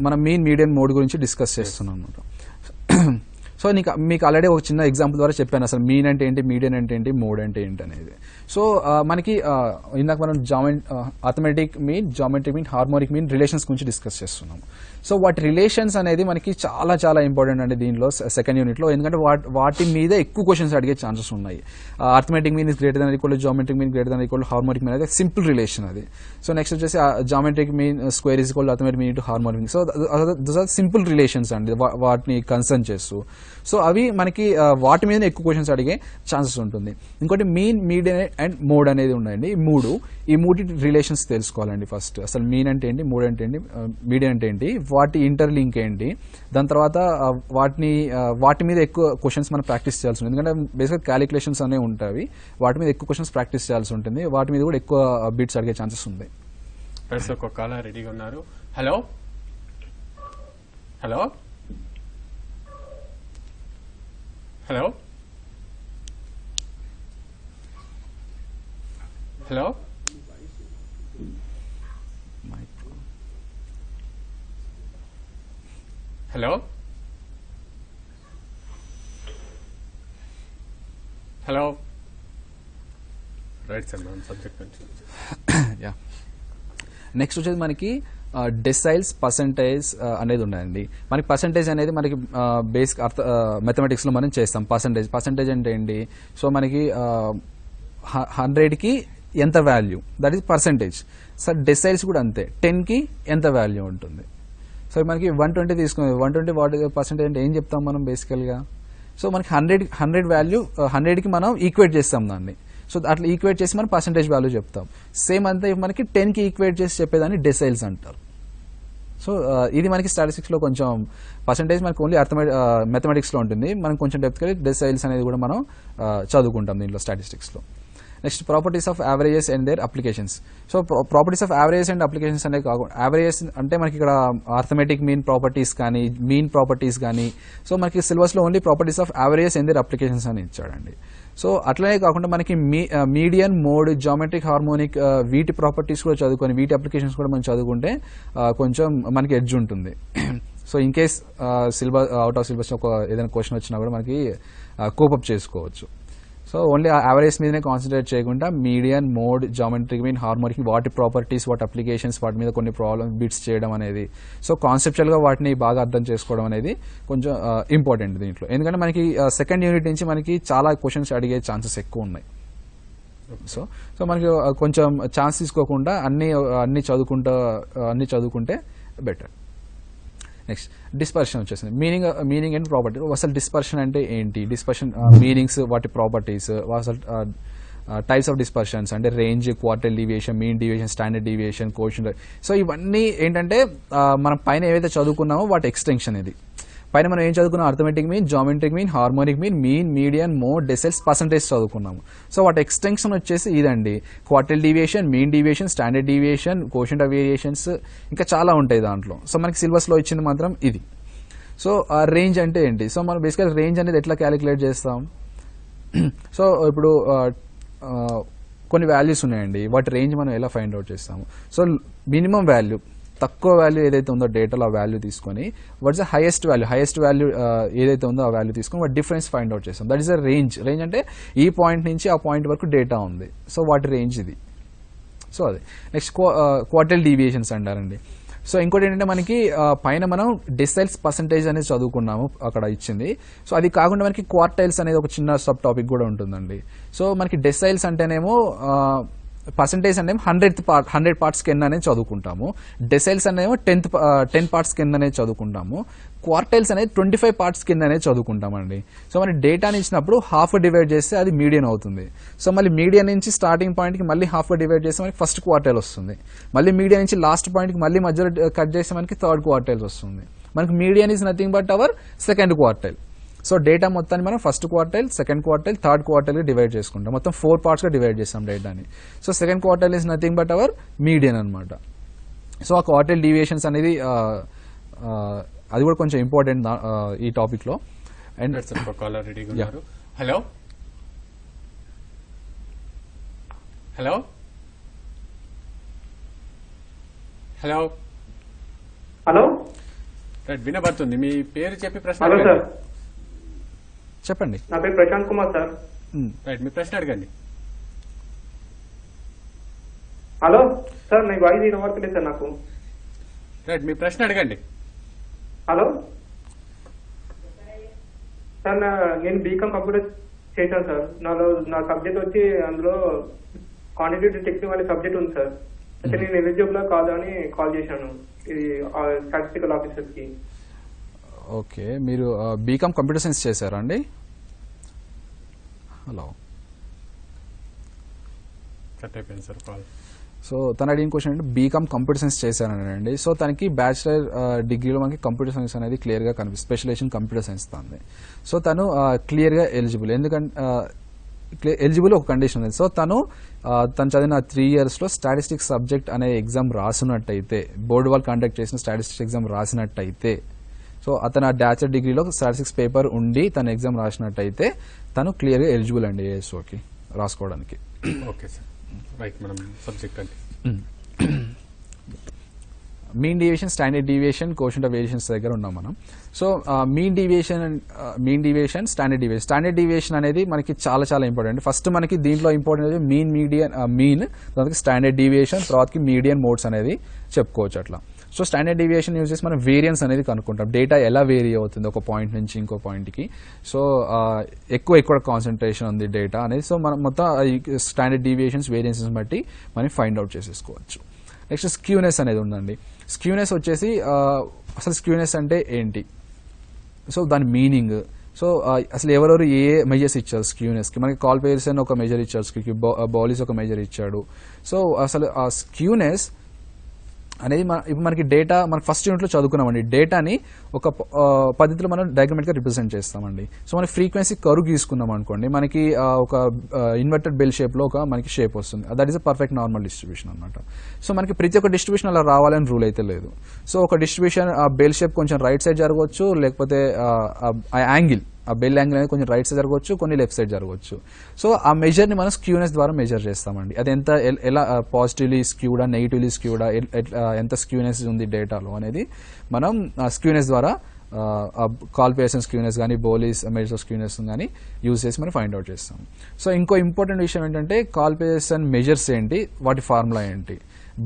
మనం మీన్, మీడియన్, మోడ్ గురించి డిస్కస్ చేస్తున్నాం అన్నమాట. సో మీకు ఆల్రెడీ ఒక చిన్న ఎగ్జాంపుల్ ద్వారా చెప్పాను అసలు మీన్ అంటే ఏంటి, మీడియన్ అంటే ఏంటి, మోడ్ అంటే ఏంటి అనేది. సో మనకి ఇందాక మనం arithmetic mean, geometric mean, harmonic mean relations గురించి డిస్కస్ చేస్తున్నాం. సో వాటి రిలేషన్స్ అనేది మనకి చాలా చాలా ఇంపార్టెంట్ అండి దీనిలో సెకండ్ యూనిట్లో, ఎందుకంటే వాటి మీద ఎక్కువ క్వశ్చన్స్ అడిగే ఛాన్సెస్ ఉన్నాయి. Arithmetic mean is greater than equal to geometric mean greater than equal to harmonic mean అనేది సింపుల్ రిలేషన్ అది. సో నెక్స్ట్ వచ్చేసి geometric mean square is equal to arithmetic mean to harmonic mean. So those are simple relations అండి, వాటిని concern చేస్తూ. So అవి మనకి వాటి మీద ఎక్కువ క్వశ్చన్స్ అడిగే ఛాన్సెస్ ఉంటుంది. ఇంకోటి మీన్, మీడియన్ అండ్ మోడ్ అనేది ఉన్నాయండి. ఈ మూడు రిలేషన్స్ తెలుసుకోవాలండి ఫస్ట్. అసలు మీన్ అంటే ఏంటి, మోడ్ అంటే ఏంటి, మీడియన్ అంటే ఏంటి, వాటి ఇంటర్లింక్ ఏంటి, దాని తర్వాత వాటి మీద ఎక్కువ క్వశ్చన్స్ మనం ప్రాక్టీస్ చేయాల్సి ఉంటుంది. ఎందుకంటే బేసిక్గా క్యాలిక్యులేషన్స్ అనేవి ఉంటాయి, వాటి మీద ఎక్కువ క్వశ్చన్స్ ప్రాక్టీస్ చేయాల్సి ఉంటుంది, వాటి మీద కూడా ఎక్కువ బిట్స్ అడిగే ఛాన్సెస్ ఉంది. రైట్ సార్, ఒక కాలర్ రెడీగా ఉన్నారు. Hello hello hello hello hello hello right sir, మనం సబ్జెక్ట్ నుంచి యా నెక్స్ట్ వచ్చేది మనకి డెసైల్స్, పర్సంటేజ్ అనేది ఉన్నాయండి. మనకి పర్సంటేజ్ అనేది మనకి బేసిక్ మ్యాథమెటిక్స్లో మనం చేస్తాం. పర్సంటేజ్ అంటే ఏంటి, సో మనకి 100కి ఎంత value, that is percentage. Sir deciles కూడా అంతే, 10కి ఎంత వాల్యూ ఉంటుంది. సో మనకి 120 తీసుకునేది, 120 వాట్ పర్సెంటేజ్ అంటే ఏం చెప్తాం మనం బేసికల్గా. సో మనకి 100 వాల్యూ 100కి మనం ఈక్వేట్ చేస్తాం దాన్ని. సో అట్లా ఈక్వేట్ చేసి మనం పర్సెంటేజ్ వాల్యూ చెప్తాం. సేమ్ అంతా మనకి 10కి ఈక్వేట్ చేసి చెప్పేదాన్ని డెసైల్స్ అంటారు. సో ఇది మనకి స్టాటిస్టిక్స్లో కొంచెం పర్సెంటేజ్ మనకి ఓన్లీ మ్యాథమెటిక్స్లో ఉంటుంది. మనం కొంచెం డెప్త్కి డెసైల్స్ అనేది కూడా మనం చదువుకుంటాం దీంట్లో స్టాటిస్టిక్స్లో. Next properties of averages and their applications. So properties of averages and applications అనేది కాకుండా యావరేజెస్ అంటే మనకి ఇక్కడ అర్థమెటిక్ మీన్ ప్రాపర్టీస్ కానీ మీన్ ప్రాపర్టీస్ కానీ, సో మనకి సిలబస్లో only properties of averages and their applications అని ఇచ్చాడండి. సో అట్లనే కాకుండా మనకి మీడియన్, మోడ్, జామెట్రిక్, హార్మోనిక్ వీటి ప్రాపర్టీస్ కూడా చదువుకొని వీటి అప్లికేషన్స్ కూడా మనం చదువుకుంటే కొంచెం మనకి ఎడ్జ్ ఉంటుంది. So in case syllabus out of syllabus ఏదైనా క్వశ్చన్ వచ్చినా కూడా మనకి కోపప్ చేసుకోవచ్చు. సో ఓన్లీ యావరేజ్ మీదనే కాన్సన్ట్రేట్ చేయకుండా median, mode, geometric mean, harmonic వాటి ప్రాపర్టీస్, వాటి అప్లికేషన్స్, వాటి మీద కొన్ని ప్రాబ్లమ్ బిట్స్ చేయడం అనేది, సో కాన్సెప్చువల్గా వాటిని బాగా అర్థం చేసుకోవడం అనేది కొంచెం ఇంపార్టెంట్ దీంట్లో. ఎందుకంటే మనకి సెకండ్ యూనిట్ నుంచి మనకి చాలా క్వశ్చన్స్ అడిగే ఛాన్సెస్ ఎక్కువ ఉన్నాయి. సో మనకి కొంచెం ఛాన్స్ తీసుకోకుండా అన్ని చదువుకుంటే బెటర్. నెక్స్ట్ డిస్పర్షన్ వచ్చేసింది. Meaning and property. అసలు డిస్పర్షన్ అంటే ఏంటి, డిస్పర్షన్ మీనింగ్స్, వాటి ప్రాపర్టీస్, అసలు టైప్స్ ఆఫ్ డిస్పర్షన్స్ అంటే range, quartile deviation, mean deviation, standard deviation, quotient. So ఇవన్నీ ఏంటంటే మనం పైన ఏవైతే చదువుకున్నామో వాటి ఎక్స్టెన్షన్ ఇది. పైన మనం ఏం చదువుకున్నాం, arithmetic mean, geometric mean, harmonic mean, median, mode, deciles, percentage చదువుకున్నాము. సో వాటి ఎక్స్టెన్షన్ వచ్చేసి ఇదండి. Quartile deviation, mean deviation, standard deviation, quotient of variations, ఇంకా చాలా ఉంటాయి దాంట్లో. సో మనకి సిలబస్లో ఇచ్చింది మాత్రం ఇది. సో రేంజ్ అంటే ఏంటి, సో మనం బేసికల్ రేంజ్ అనేది ఎట్లా క్యాలిక్యులేట్ చేస్తాం. సో ఇప్పుడు కొన్ని వాల్యూస్ ఉన్నాయండి, వాటి రేంజ్ మనం ఎలా ఫైండ్ అవుట్ చేస్తాము. సో మినిమం వాల్యూ, తక్కువ వాల్యూ ఏదైతే ఉందో డేటాలో ఆ వాల్యూ తీసుకొని వాట్స్ ద హైయెస్ట్ వాల్యూ ఏదైతే ఉందో ఆ వాల్యూ తీసుకొని వాటి డిఫరెన్స్ ఫైండ్ అవుట్ చేస్తాం. That is a range. Range అంటే ఈ పాయింట్ నుంచి ఆ పాయింట్ వరకు డేటా ఉంది, సో వాటి రేంజ్ ఇది. సో అది నెక్స్ట్ క్వార్టైల్ డీవియేషన్స్ అంటారండి. సో ఇంకోటి ఏంటంటే మనకి పైన మనం డెసైల్స్ పర్సంటేజ్ అనేది చదువుకున్నాము, అక్కడ ఇచ్చింది. సో అది కాకుండా మనకి క్వార్టైల్స్ అనేది ఒక చిన్న సబ్ టాపిక్ కూడా ఉంటుందండి. సో మనకి డెసైల్స్ అంటేనేమో పర్సంటేజ్ అనేమో 100 పార్ట్స్ కింద అనేది చదువుకుంటాము. డెసైల్స్ అనేమో 10 పార్ట్స్ కింద అనేది చదువుకుంటాము. క్వార్టైల్స్ అనేది 25 పార్ట్స్ కింద అనేది చదువుకుంటామండి. సో మన డేటాని ఇచ్చినప్పుడు హాఫ్ డివైడ్ చేస్తే అది మీడియన్ అవుతుంది. సో మళ్ళీ మీడియన్ నుంచి స్టార్టింగ్ పాయింట్కి మళ్ళీ హాఫ్ డివైడ్ చేస్తే మనకి ఫస్ట్ క్వార్టైల్ వస్తుంది. మళ్ళీ మీడియన్ నుంచి లాస్ట్ పాయింట్కి మళ్ళీ మధ్యలో కట్ చేస్తే మనకి థర్డ్ క్వార్టైల్ వస్తుంది. మనకి median is nothing but our second quartile. So data మొత్తాన్ని మనం first quartile, second quartile, third క్వార్టైల్గా డివైడ్ చేసుకుంటాం. మొత్తం 4 పార్ట్స్గా డివైడ్ చేస్తాం డేటాని. So second quartile is nothing but our median అనమాట. సో ఆ క్వార్టైల్ డీవియేషన్స్ అనేది అది కూడా కొంచెం ఇంపార్టెంట్ ఈ టాపిక్లో. And hello hello hello hello వినబడుతుంది. మీ పేరు చెప్పి ప్రశ్న హలో సార్, చెప్పండి. నా పేరు ప్రశాంత్ కుమార్ సార్. రైట్, మీ ప్రశ్న అడగండి. హలో సార్, మీ వాయిస్ వినబడతలేదు సార్ నాకు. రైట్, మీ ప్రశ్న అడగండి. హలో సార్, నేను బీకామ్ కంప్యూటర్ చేశాను సార్. నా సబ్జెక్ట్ వచ్చి అందులో క్వాంటిటేటివ్ టెక్నిక్ అనే సబ్జెక్ట్ ఉంది సార్. అయితే నేను ఎలిజిబుల్ కాదు అని కాల్ చేశాను ఇది స్టాటిస్టికల్ ఆఫీసర్ కి. ఓకే, మీరు బీకామ్ కంప్యూటర్ సైన్స్ చేశారా అండి? హలో, కట్ అయిపోయింది సార్ కాల్. సో తన అడిగిన క్వశ్చన్ అంటే బీకామ్ కంప్యూటర్ సైన్స్ చేశానండి. సో తనకి బ్యాచిలర్ డిగ్రీలో మనకి కంప్యూటర్ సైన్స్ అనేది క్లియర్గా కనిపిస్తుంది, స్పెషలైజేషన్ కంప్యూటర్ సైన్స్ తాను. సో తను క్లియర్గా ఎలిజిబుల్. ఎందుకంటే ఎలిజిబుల్ ఒక కండిషన్ ఉంది. సో తను చదివిన 3 yearsలో స్టాటిస్టిక్స్ సబ్జెక్ట్ అనే ఎగ్జామ్ రాసినట్టయితే, బోర్డు వాళ్ళు కండక్ట్ చేసిన స్టాటిస్టిక్స్ ఎగ్జామ్ రాసినట్టయితే, సో అతను బ్యాచిలర్ డిగ్రీలో స్టాటిస్టిక్స్ పేపర్ ఉండి తన ఎగ్జామ్ రాసినట్టయితే తను క్లియర్గా ఎలిజిబుల్ అండి ఏఎస్ఓకి రాసుకోవడానికి. Okay sir, right. మనం సబ్జెక్ట్ అంటే mean deviation, standard deviation, quotient of variations దగ్గర ఉన్నాం మనం. So mean deviation, standard deviation అనేది మనకి చాలా చాలా ఇంపార్టెంట్. ఫస్ట్ మనకి దీంట్లో ఇంపార్టెంట్ మీన్, దానికి స్టాండర్డ్ డీవియేషన్, తర్వాతకి మీడియన్, మోడ్స్ అనేది చెప్పుకోవచ్చు అట్లా. సో స్టాండర్డ్ డీవియేషన్ యూజ్ చేసి మనం వేరియన్స్ అనేది కనుక్కుంటాం. డేటా ఎలా వేరీ అవుతుంది ఒక పాయింట్ నుంచి ఇంకో పాయింట్కి. సో ఎక్కువ కాన్సన్ట్రేషన్ ఉంది డేటా అనేది. సో మనం మొత్తం స్టాండర్డ్ డీవియేషన్స్, వేరియన్సెస్ బట్టి మనం ఫైండ్ అవుట్ చేసేసుకోవచ్చు. నెక్స్ట్ స్క్యూనెస్ అనేది ఉందండి. స్క్యూనెస్ వచ్చేసి అసలు స్క్యూనెస్ అంటే ఏంటి, సో దాని మీనింగ్, సో అసలు ఎవరెవరు ఏ మెజర్స్ ఇచ్చారు స్క్యూనెస్కి, మనకి కాల్ పేర్సన్ ఒక మెజర్ ఇచ్చాడు, బాలీస్ ఒక మెజర్ ఇచ్చాడు. సో అసలు ఆ స్క్యూనెస్ అనేది ఇప్పుడు మనకి డేటా మనం ఫస్ట్ యూనిట్లో చదువుకున్నామండి. డేటాని ఒక పద్ధతిలో మనం డయాగ్రమాటిక్గా రిప్రజెంట్ చేస్తామండి. సో మనకి ఫ్రీక్వెన్సీ కర్వ్ గీసుకున్నాం అనుకోండి, మనకి ఒక ఇన్వర్టెడ్ బెల్ షేప్లో ఒక మనకి షేప్ వస్తుంది. That is a perfect normal distribution అనమాట. సో మనకి ప్రతి ఒక్క డిస్ట్రిబ్యూషన్ అలా రావాలని రూల్ అయితే లేదు. సో ఒక డిస్ట్రిబ్యూషన్ ఆ బెల్ షేప్ కొంచెం రైట్ సైడ్ జరగవచ్చు, లేకపోతే ఆ యాంగిల్, ఆ బెల్ యాంగిల్ అనేది కొంచెం రైట్ సైడ్ జరగవచ్చు, కొన్ని లెఫ్ట్ సైడ్ జరగవచ్చు. సో ఆ మెజర్ని మనం స్క్యూనెస్ ద్వారా మెజర్ చేస్తామండి. అది ఎంత ఎలా పాజిటివ్లీ స్క్యూడా, నెగిటివ్లీ స్క్యూడా, ఎంత స్క్యూనెస్ ఉంది డేటాలో అనేది మనం స్క్యూనెస్ ద్వారా కాల్ పేర్సన్ స్క్యూనెస్ కానీ, బోలీస్ మెజర్ స్క్యూనెస్ కానీ యూజ్ చేసి మనం ఫైండ్ అవుట్ చేస్తాం. సో ఇంకో ఇంపార్టెంట్ విషయం ఏంటంటే కాల్ పేర్సన్ మెజర్స్ ఏంటి, వాటి ఫార్ములా ఏంటి,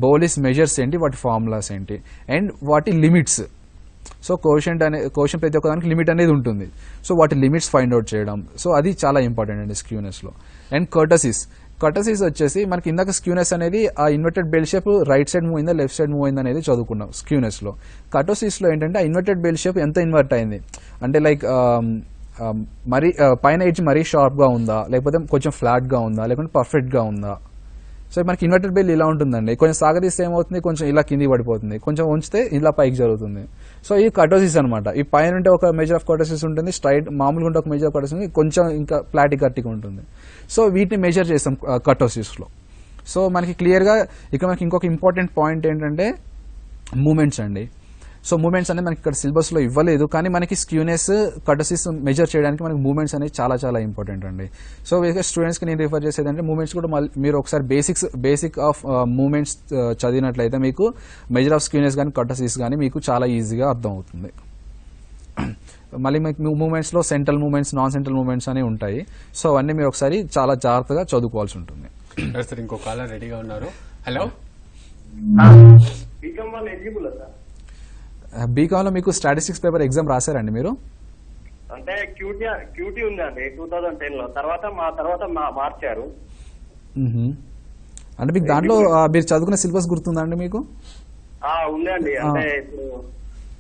బోలీస్ మెజర్స్ ఏంటి, వాటి ఫార్ములాస్ ఏంటి, అండ్ వాటి లిమిట్స్. సో కోషన్ ప్రతి ఒక్కదానికి లిమిట్ అనేది ఉంటుంది. సో వాటి లిమిట్స్ ఫైండ్ అవుట్ చేయడం, సో అది చాలా ఇంపార్టెంట్ అండి స్క్యూనెస్లో. అండ్ కర్టసీస్ వచ్చేసి మనకి ఇందాక స్క్యూనెస్ అనేది ఆ inverted bell shape right side move అయిందా, లెఫ్ట్ సైడ్ మూవ్ అయిందా అనేది చదువుకున్నాం. స్క్యూనెస్లో కర్టసీస్లో ఏంటంటే ఆ ఇన్వర్టెడ్ బెల్ షేప్ ఎంత ఇన్వర్ట్ అయింది అంటే లైక్ మరీ పైన ఎడ్జ్ మరీ షార్ప్గా ఉందా, లేకపోతే కొంచెం ఫ్లాట్గా ఉందా, లేకుంటే పర్ఫెక్ట్గా ఉందా. సో మనకి ఇన్వర్టెడ్ బెల్ ఇలా ఉంటుందండి, కొంచెం సాగదీస్తే ఏమవుతుంది, కొంచెం ఇలా కింది పడిపోతుంది, కొంచెం ఉంచితే ఇలా పైకి జరుగుతుంది. సో ఈ కర్టసీస్ అనమాట. ఈ పైన ఉంటే ఒక మెజర్ ఆఫ్ కర్టసీస్ ఉంటుంది, స్ట్రైట్ మామూలుగా ఉంటే ఒక మెజర్ ఆఫ్ కర్టసీస్, కొంచెం ఇంకా ఫ్లాటిగా ఉంటుంది. సో వీటిని మెజర్ చేస్తాం కర్టసీస్లో. సో మనకి క్లియర్గా ఇక మనకి ఇంకొక ఇంపార్టెంట్ పాయింట్ ఏంటంటే మూమెంట్స్ అండి. సో మూమెంట్స్ అనేది మనకి ఇక్కడ సిలబస్లో ఇవ్వలేదు, కానీ మనకి స్క్యూనెస్ కర్టసీస్ మెజర్ చేయడానికి మనకి మూమెంట్స్ అనేది చాలా చాలా ఇంపార్టెంట్ అండి. సో వేరే స్టూడెంట్స్కి నేను రిఫర్ చేసేది అంటే మూమెంట్స్ కూడా మీరు ఒకసారి బేసిక్ ఆఫ్ మూమెంట్స్ చదివినట్లయితే మీకు మెజర్ ఆఫ్ స్క్యూనెస్ కానీ కర్టసీస్ కానీ మీకు చాలా ఈజీగా అర్థం అవుతుంది. మళ్ళీ మీకు మూమెంట్స్లో central moments, non central moments అనేవి ఉంటాయి. సో అవన్నీ మీరు ఒకసారి చాలా జాగ్రత్తగా చదువుకోవాల్సి ఉంటుంది. సార్ ఇంకో కాలర్ రెడీగా ఉన్నారు. హలో, బీకామ్లో మీకు స్టాటిస్టిక్స్ పేపర్ ఎగ్జామ్ రాశారండి మీరు? అంటే క్యూటీ ఉందండి 2010 లో, తర్వాత మార్చారు. అంటే మీకు దాంట్లో మీరు చదువుకునే సిలబస్ గుర్తుందండి మీకు? ఉందండి. అంటే ఇప్పుడు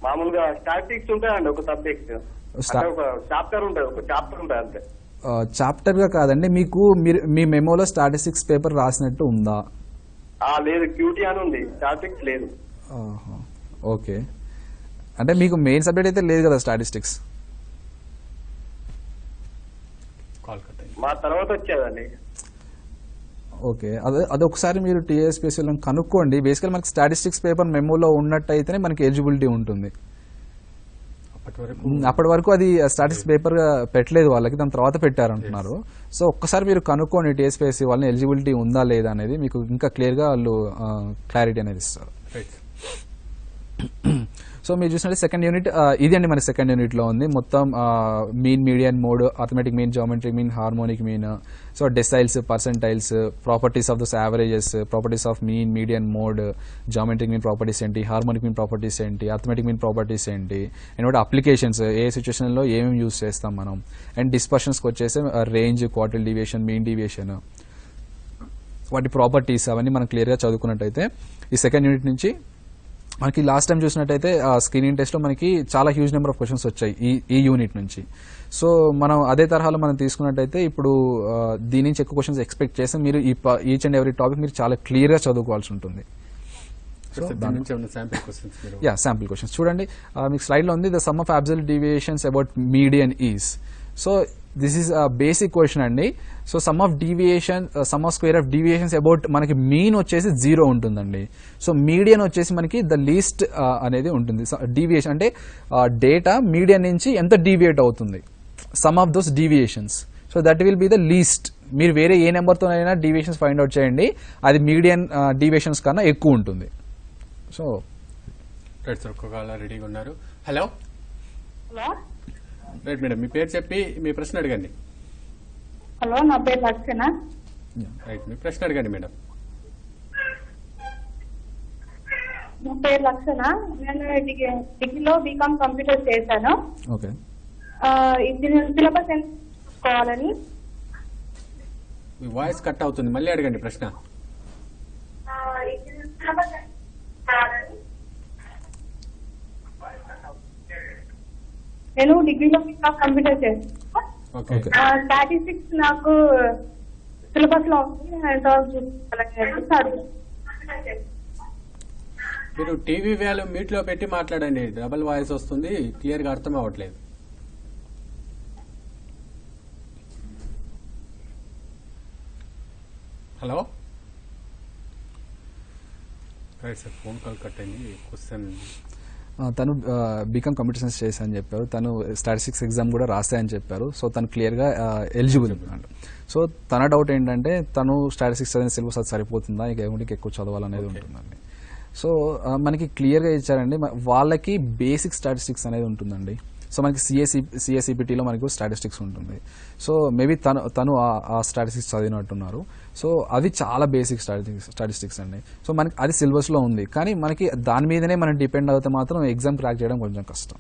మామూలుగా స్టాటిస్టిక్స్ ఉంటాయండి, ఒక సబ్జెక్ట్ ఒక చాప్టర్ ఉంటుంది అంతే. చాప్టర్ గా కాదండి, మీకు మీ మెమోలో స్టాటిస్టిక్స్ పేపర్ రాసినట్టు ఉందా? లేదు, క్యూటీ అని ఉంది, స్టాటిస్టిక్స్ లేదు. ఓకే, అంటే మీకు మెయిన్ సబ్జెక్ట్ అయితే లేదు కదా స్టాటిస్టిక్స్? మా తర్వాత వచ్చేదండి. ఓకే, అది ఒకసారి మీరు టీఎస్పీఎస్సీలో కనుక్కోండి. బేసికల్ మనకి స్టాటిస్టిక్స్ పేపర్ మెమోలో ఉన్నట్టయితేనే మనకి ఎలిజిబిలిటీ ఉంటుంది. అప్పటి వరకు అది స్టాటిస్టిక్స్ పేపర్ పెట్టలేదు వాళ్ళకి, దాని తర్వాత పెట్టారంటున్నారు. సో ఒక్కసారి మీరు కనుక్కోండి టీఎస్పీఎస్సీ వాళ్ళని ఎలిజిబిలిటీ ఉందా లేదా అనేది, మీకు ఇంకా క్లియర్గా వాళ్ళు క్లారిటీ అనేది ఇస్తారు. సో మీరు చూసినట్టు సెకండ్ యూనిట్ ఇది అండి, మన సెకండ్ యూనిట్లో ఉంది మొత్తం mean, median, mode, arithmetic mean, geometric mean, harmonic mean, so deciles, percentiles, properties of those averages, properties of mean, median, mode, geometric mean properties ఏంటి, హార్మోనిక్ మీన్ ప్రాపర్టీస్ ఏంటి, అర్థమెటిక్ మీన్ ప్రాపర్టీస్ ఏంటి, and వాటి applications ఏ సిచ్యువేషన్లో ఏమేమి use చేస్తాం మనం, and డిస్పర్షన్స్కి వచ్చేసి range, quartile deviation, mean deviation, వాటి ప్రాపర్టీస్ అవన్నీ మనం క్లియర్గా చదువుకున్నట్టయితే ఈ సెకండ్ యూనిట్ నుంచి మనకి లాస్ట్ టైం చూసినట్టయితే స్క్రీనింగ్ టెస్ట్లో మనకి చాలా హ్యూజ్ నెంబర్ ఆఫ్ క్వశ్చన్స్ వచ్చాయి ఈ యూనిట్ నుంచి. సో మనం అదే తరహాలో మనం తీసుకున్నట్టయితే ఇప్పుడు దీని నుంచి ఎక్కువ క్వశ్చన్స్ ఎక్స్పెక్ట్ చేస్తే మీరు ఈచ్ అండ్ ఎవ్రీ టాపిక్ మీరు చాలా క్లియర్గా చదువుకోవాల్సి ఉంటుంది. శాంపుల్ క్వశ్చన్స్ చూడండి, మీకు స్లైడ్లో ఉంది. The sum of absolute deviations about median is. So this is basic question అండి. So sum of square of deviations about మనకి మీన్ వచ్చేసి 0 ఉంటుందండి. సో మీడియన్ వచ్చేసి మనకి ద లీస్ట్ అనేది ఉంటుంది. డీవియేషన్ అంటే డేటా మీడియన్ నుంచి ఎంత డీవియేట్ అవుతుంది, some of those deviations. So that will be the least. మీరు వేరే ఏ నెంబర్తోనైనా డీవియేషన్స్ ఫైండ్ అవుట్ చేయండి, అది మీడియన్ డీవియేషన్స్ కన్నా ఎక్కువ ఉంటుంది. సో రెడీగా ఉన్నారు. హలో, రైట్ మేడం, మీ పేరు చెప్పి మీ ప్రశ్న అడగండి. హలో, నా పేరు లక్షణ. రైట్, మీ ప్రశ్న అడగండి మేడం. నా పేరు లక్షణ. నేను డిగ్రీలో బీకామ్ కంప్యూటర్ చేశాను. ఓకే, సిలబస్ ఎంచుకోవాలని. మీ వాయిస్ కట్ అవుతుంది, మళ్ళీ అడగండి ప్రశ్న. నేను డిగ్రీలో బీకామ్ కంప్యూటర్ చేస్తాను. ఓకే స్టాటిస్టిక్స్ నాకు సిలబస్ లో ఉంది. మీరు టీవీ వాల్యూ మ్యూట్ లో పెట్టి మాట్లాడండి, డబుల్ వాయిస్ వస్తుంది, క్లియర్ గా అర్థం అవ్వట్లేదు. Hello right sir, phone call cut అయింది. క్వశ్చన్ తను బీకామ్ కంప్యూటర్ సైన్స్ చేశానని చెప్పారు. తను స్టాటిస్టిక్స్ ఎగ్జామ్ కూడా రాస్తాయని చెప్పారు. సో తను క్లియర్గా ఎలిజిబుల్ అన్నమాట. సో తన డౌట్ ఏంటంటే తను స్టాటిస్టిక్స్ చదివిన సిలబస్ అది సరిపోతుందా, ఇంకేమిటికి ఎక్కువ చదవాలనేది ఉంటుందండి. సో మనకి క్లియర్గా ఇచ్చారండి. వాళ్ళకి బేసిక్ స్టాటిస్టిక్స్ అనేది ఉంటుందండి. సో మనకి సిఎస్ఈపిటీలో మనకి స్టాటిస్టిక్స్ ఉంటుంది. సో మేబీ తను ఆ స్టాటిస్టిక్స్ చదివినట్టున్నారు. సో అది చాలా బేసిక్ స్టాటిస్టిక్స్ అండి. సో మనకి అది సిలబస్లో ఉంది, కానీ మనకి దాని మీదనే మనం డిపెండ్ అవుతే మాత్రం ఎగ్జామ్ క్రాక్ చేయడం కొంచెం కష్టం.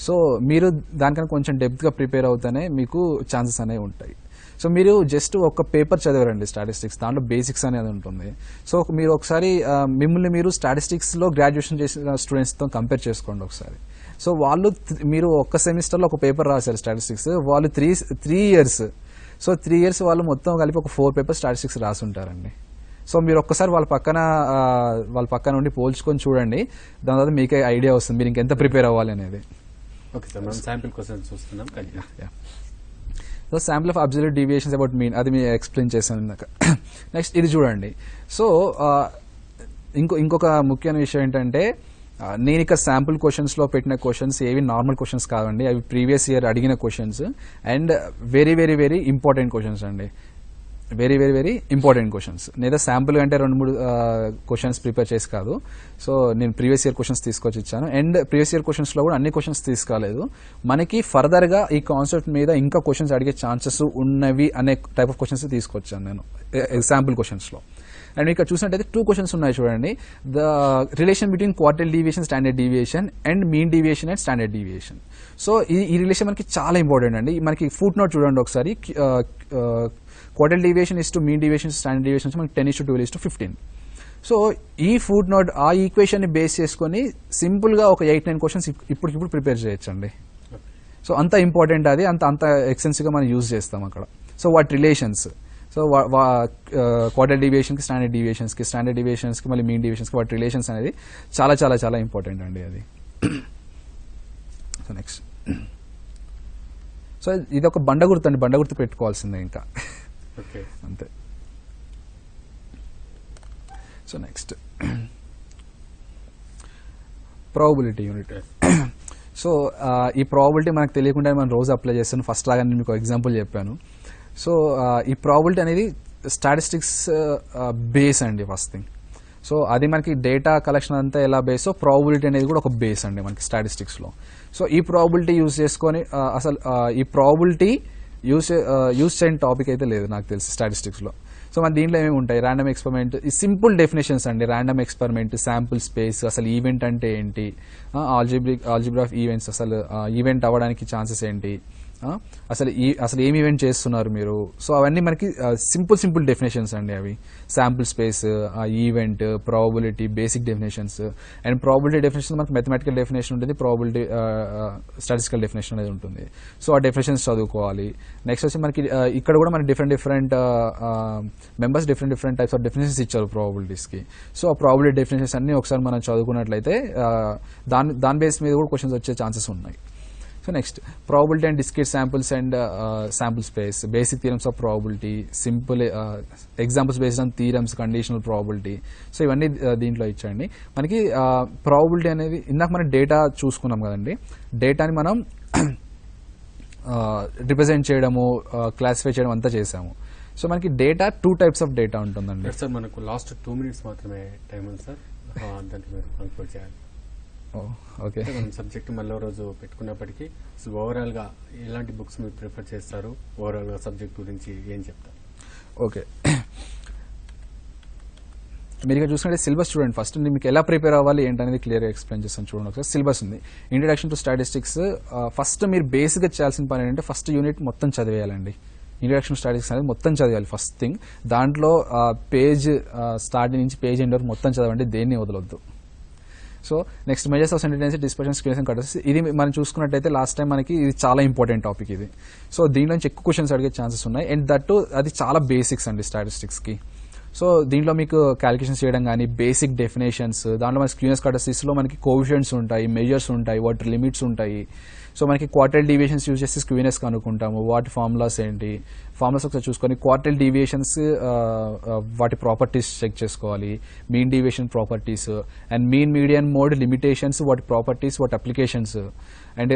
సో మీరు దానికన్నా కొంచెం డెప్త్గా ప్రిపేర్ అవుతేనే మీకు ఛాన్సెస్ అనేవి ఉంటాయి. సో మీరు జస్ట్ ఒక పేపర్ చదివారండి స్టాటిస్టిక్స్, దాంట్లో బేసిక్స్ అనేది ఉంటుంది. సో మీరు ఒకసారి మిమ్మల్ని మీరు స్టాటిస్టిక్స్లో గ్రాడ్యుయేషన్ చేసిన స్టూడెంట్స్తో కంపేర్ చేసుకోండి ఒకసారి. సో వాళ్ళు మీరు ఒక్క సెమిస్టర్లో ఒక పేపర్ రాశారు స్టాటిస్టిక్స్, వాళ్ళు త్రీ ఇయర్స్. సో 3 years వాళ్ళు మొత్తం కలిపి ఒక 4 పేపర్స్ స్టాటిస్టిక్స్ రాసుంటారండి. సో మీరు ఒక్కసారి వాళ్ళ పక్కన ఉండి పోల్చుకొని చూడండి, దాని తర్వాత మీకే ఐడియా వస్తుంది మీరు ఇంకెంత ప్రిపేర్ అవ్వాలి అనేది. ఓకే సార్, మనం శాంపిల్ క్వశ్చన్స్ చూస్తున్నాం. So sample of absolute deviations about mean, అది మీరు ఎక్స్ప్లెయిన్ చేశాను ఇందాక. నెక్స్ట్ ఇది చూడండి. సో ఇంకొక ముఖ్యమైన విషయం ఏంటంటే, నేను ఇక్కడ శాంపుల్ క్వశ్చన్స్లో పెట్టిన క్వశ్చన్స్ ఏవి నార్మల్ క్వశ్చన్స్ కావండి, అవి ప్రీవియస్ ఇయర్ అడిగిన questions and very very very important questions అండి. Very very very important questions. లేదా శాంపుల్ అంటే 2-3 క్వశ్చన్స్ ప్రిపేర్ చేసి కాదు. సో నేను ప్రీవియస్ ఇయర్ క్వశ్చన్స్ తీసుకొచ్చి ఇచ్చాను. అండ్ ప్రీవియస్ ఇయర్ క్వశ్చన్స్లో కూడా అన్ని క్వశ్చన్స్ తీసుకోలేదు. మనకి ఫర్దర్గా ఈ కాన్సెప్ట్ మీద ఇంకా క్వశ్చన్స్ అడిగే ఛాన్సెస్ ఉన్నవి అనే టైప్ ఆఫ్ క్వశ్చన్స్ తీసుకొచ్చాను నేను శాంపుల్ క్వశ్చన్స్లో. అండ్ ఇక్కడ చూసినట్టయితే 2 క్వశ్చన్స్ ఉన్నాయి చూడండి. The relation between quartile deviation, standard deviation and mean deviation and standard deviation. So ఈ రిలేషన్ మనకి చాలా ఇంపార్టెంట్ అండి. మనకి ఫుట్ నోట్ చూడండి ఒకసారి. Quartile deviation is to mean deviation, standard deviation మనకి 10:12:15. సో ఈ ఫుట్ నోట్ ఆ ఈక్వేషన్ ని బేస్ చేసుకొని సింపుల్ గా ఒక 8-9 క్వశ్చన్స్ ఇప్పుడు ప్రిపేర్ చేయొచ్చండి. సో అంత ఇంపార్టెంట్ అది, అంత ఎక్స్టెన్సివ్ గా మనం యూజ్ చేస్తాం అక్కడ. సో వాటి రిలేషన్స్, సో క్వార్టైల్ డీవియేషన్ కి, స్టాండర్డ్ డీవియేషన్స్ కి, స్టాండర్డ్ డీవియేషన్స్ కి, మళ్ళీ మీన్ డీవియేషన్స్ కి వాటి రిలేషన్స్ అనేది చాలా చాలా చాలా ఇంపార్టెంట్ అండి అది. సో నెక్స్ట్, సో ఇది ఒక బండ గుర్తు అండి, బండ గుర్తు పెట్టుకోవాల్సిందే ఇంకా అంతే. So next probability unit. So ఈ ప్రాబబిలిటీ మనకు తెలియకుండా మనం రోజు అప్లై చేస్తాను. ఫస్ట్ లాగా నేను మీకు ఎగ్జాంపుల్ చెప్పాను. సో ఈ ప్రాబబిలిటీ అనేది స్టాటిస్టిక్స్ బేస్ అండి ఫస్ట్ థింగ్. సో అది మనకి డేటా కలెక్షన్ అంతా ఎలా బేస్, ప్రాబబిలిటీ అనేది కూడా ఒక బేస్ అండి మనకి స్టాటిస్టిక్స్లో. సో ఈ ప్రాబబిలిటీ యూజ్ చేసుకొని అసలు ఈ ప్రాబబిలిటీ యూజ్ చేయని టాపిక్ అయితే లేదు నాకు తెలిసి స్టాటిస్టిక్స్లో. సో మన దీంట్లో ఏమేమి ఉంటాయి, ర్యాండమ్ ఎక్స్పెరిమెంట్, ఈ సింపుల్ డెఫినేషన్స్ అండి. ర్యాండమ్ ఎక్స్పెరిమెంట్, శాంపుల్ స్పేస్, అసలు ఈవెంట్ అంటే ఏంటి, ఆల్జిబ్రా ఆఫ్ ఈవెంట్స్, అసలు ఈవెంట్ అవ్వడానికి ఛాన్సెస్ ఏంటి, అసలు ఏం ఈవెంట్ చేస్తున్నారు మీరు. సో అవన్నీ మనకి సింపుల్ డెఫినేషన్స్ అండి అవి. Sample space, event, probability, basic definitions. And probability definition మనకి మెథమెటికల్ డెఫినేషన్ ఉంటుంది, ప్రాబబిలిటీ స్టాటిస్టికల్ డెఫినేషన్ అనేది ఉంటుంది. సో ఆ డెఫినేషన్స్ చదువుకోవాలి. నెక్స్ట్ వచ్చి మనకి ఇక్కడ కూడా మనకి different members different types of definitions ఇచ్చారు ప్రాబబిలిటీస్కి. సో ఆ ప్రాబబిలిటీ డెఫినేషన్స్ అన్ని ఒకసారి మనం చదువుకున్నట్లయితే దాని బేస్ మీద కూడా క్వశ్చన్స్ వచ్చే ఛాన్సెస్ ఉన్నాయి. So next, probability and discrete samples and sample space, basic theorems of probability, simple examples based on theorems, conditional probability. So ఇవన్నీ దీంట్లో ఇచ్చాయండి. మనకి ప్రాబబిలిటీ అనేది ఇందాక మనం డేటా చూసుకున్నాం కదండి. డేటాని మనం రిప్రజెంట్ చేయడము, క్లాసిఫై చేయడం అంతా చేసాము. సో మనకి డేటా 2 types ఆఫ్ డేటా ఉంటుందండి. సార్ మనకు లాస్ట్ 2 minutes మాత్రమే టైం ఉంది సార్, దాంట్లో మీరు కంక్లూడ్ చేయాలి. ఓకే, మనం సబ్జెక్ట్ మళ్ళీ రోజు పెట్టుకున్నప్పటికీ ఓవరాల్ గా ఎలాంటి బుక్స్ మీరు ప్రిఫర్ చేస్తారు, ఓవరాల్ గా సబ్జెక్ట్ గురించి ఏం చెప్తారు? ఓకే, మీరు ఇక్కడ చూసుకుంటే సిలబస్ చూడండి. ఫస్ట్ మీకు ఎలా ప్రిపేర్ అవ్వాలి ఏంటనేది క్లియర్గా ఎక్స్ప్లెయిన్ చేస్తాను చూడండి. ఒకసారి సిలబస్ ఉంది. Introduction to statistics. ఫస్ట్ మీరు బేసిక్గా చేయాల్సిన పని ఏంటంటే ఫస్ట్ యూనిట్ మొత్తం చదివేయాలండి. ఇంట్రడక్షన్ స్టాటిస్టిక్స్ అనేది మొత్తం చదివాలి ఫస్ట్ థింగ్. దాంట్లో పేజ్ స్టార్టింగ్ నుంచి పేజ్ ఎండ్ వరకు మొత్తం చదవండి, దేన్ని వదలొద్దు. So next measures of tendency dispersion skewness kurtosis, ఇది మనం చూసుకున్నట్టయితే లాస్ట్ టైం మనకి ఇది చాలా ఇంపార్టెంట్ టాపిక్ ఇది. సో దీంట్లో నుంచి ఎక్కువ క్వశ్చన్స్ అడిగే ఛాన్సెస్ ఉన్నాయి. అండ్ దట్టు అది చాలా బేసిక్స్ అండి స్టాటిస్టిక్స్కి. సో దీంట్లో మీకు క్యాలిక్యులేషన్స్ చేయడం కానీ బేసిక్ డెఫినేషన్స్, దాంట్లో మన స్క్యూనెస్ కటర్సిస్లో మనకి కోఎఫిషియెంట్స్ ఉంటాయి, మెజర్స్ ఉంటాయి, వాటి లిమిట్స్ ఉంటాయి. సో మనకి క్వార్టైల్ డీవియేషన్స్ యూజ్ చేసి స్క్యూనెస్ కనుక్కుంటాము, వాటి ఫార్ములాస్ ఏంటి, ఫార్ములాస్ ఒకసారి చూసుకొని క్వార్టైల్ డీవియేషన్స్ వాటి ప్రాపర్టీస్ చెక్ చేసుకోవాలి, mean deviation properties and mean median mode limitations, వాటి ప్రాపర్టీస్, వాటి applications and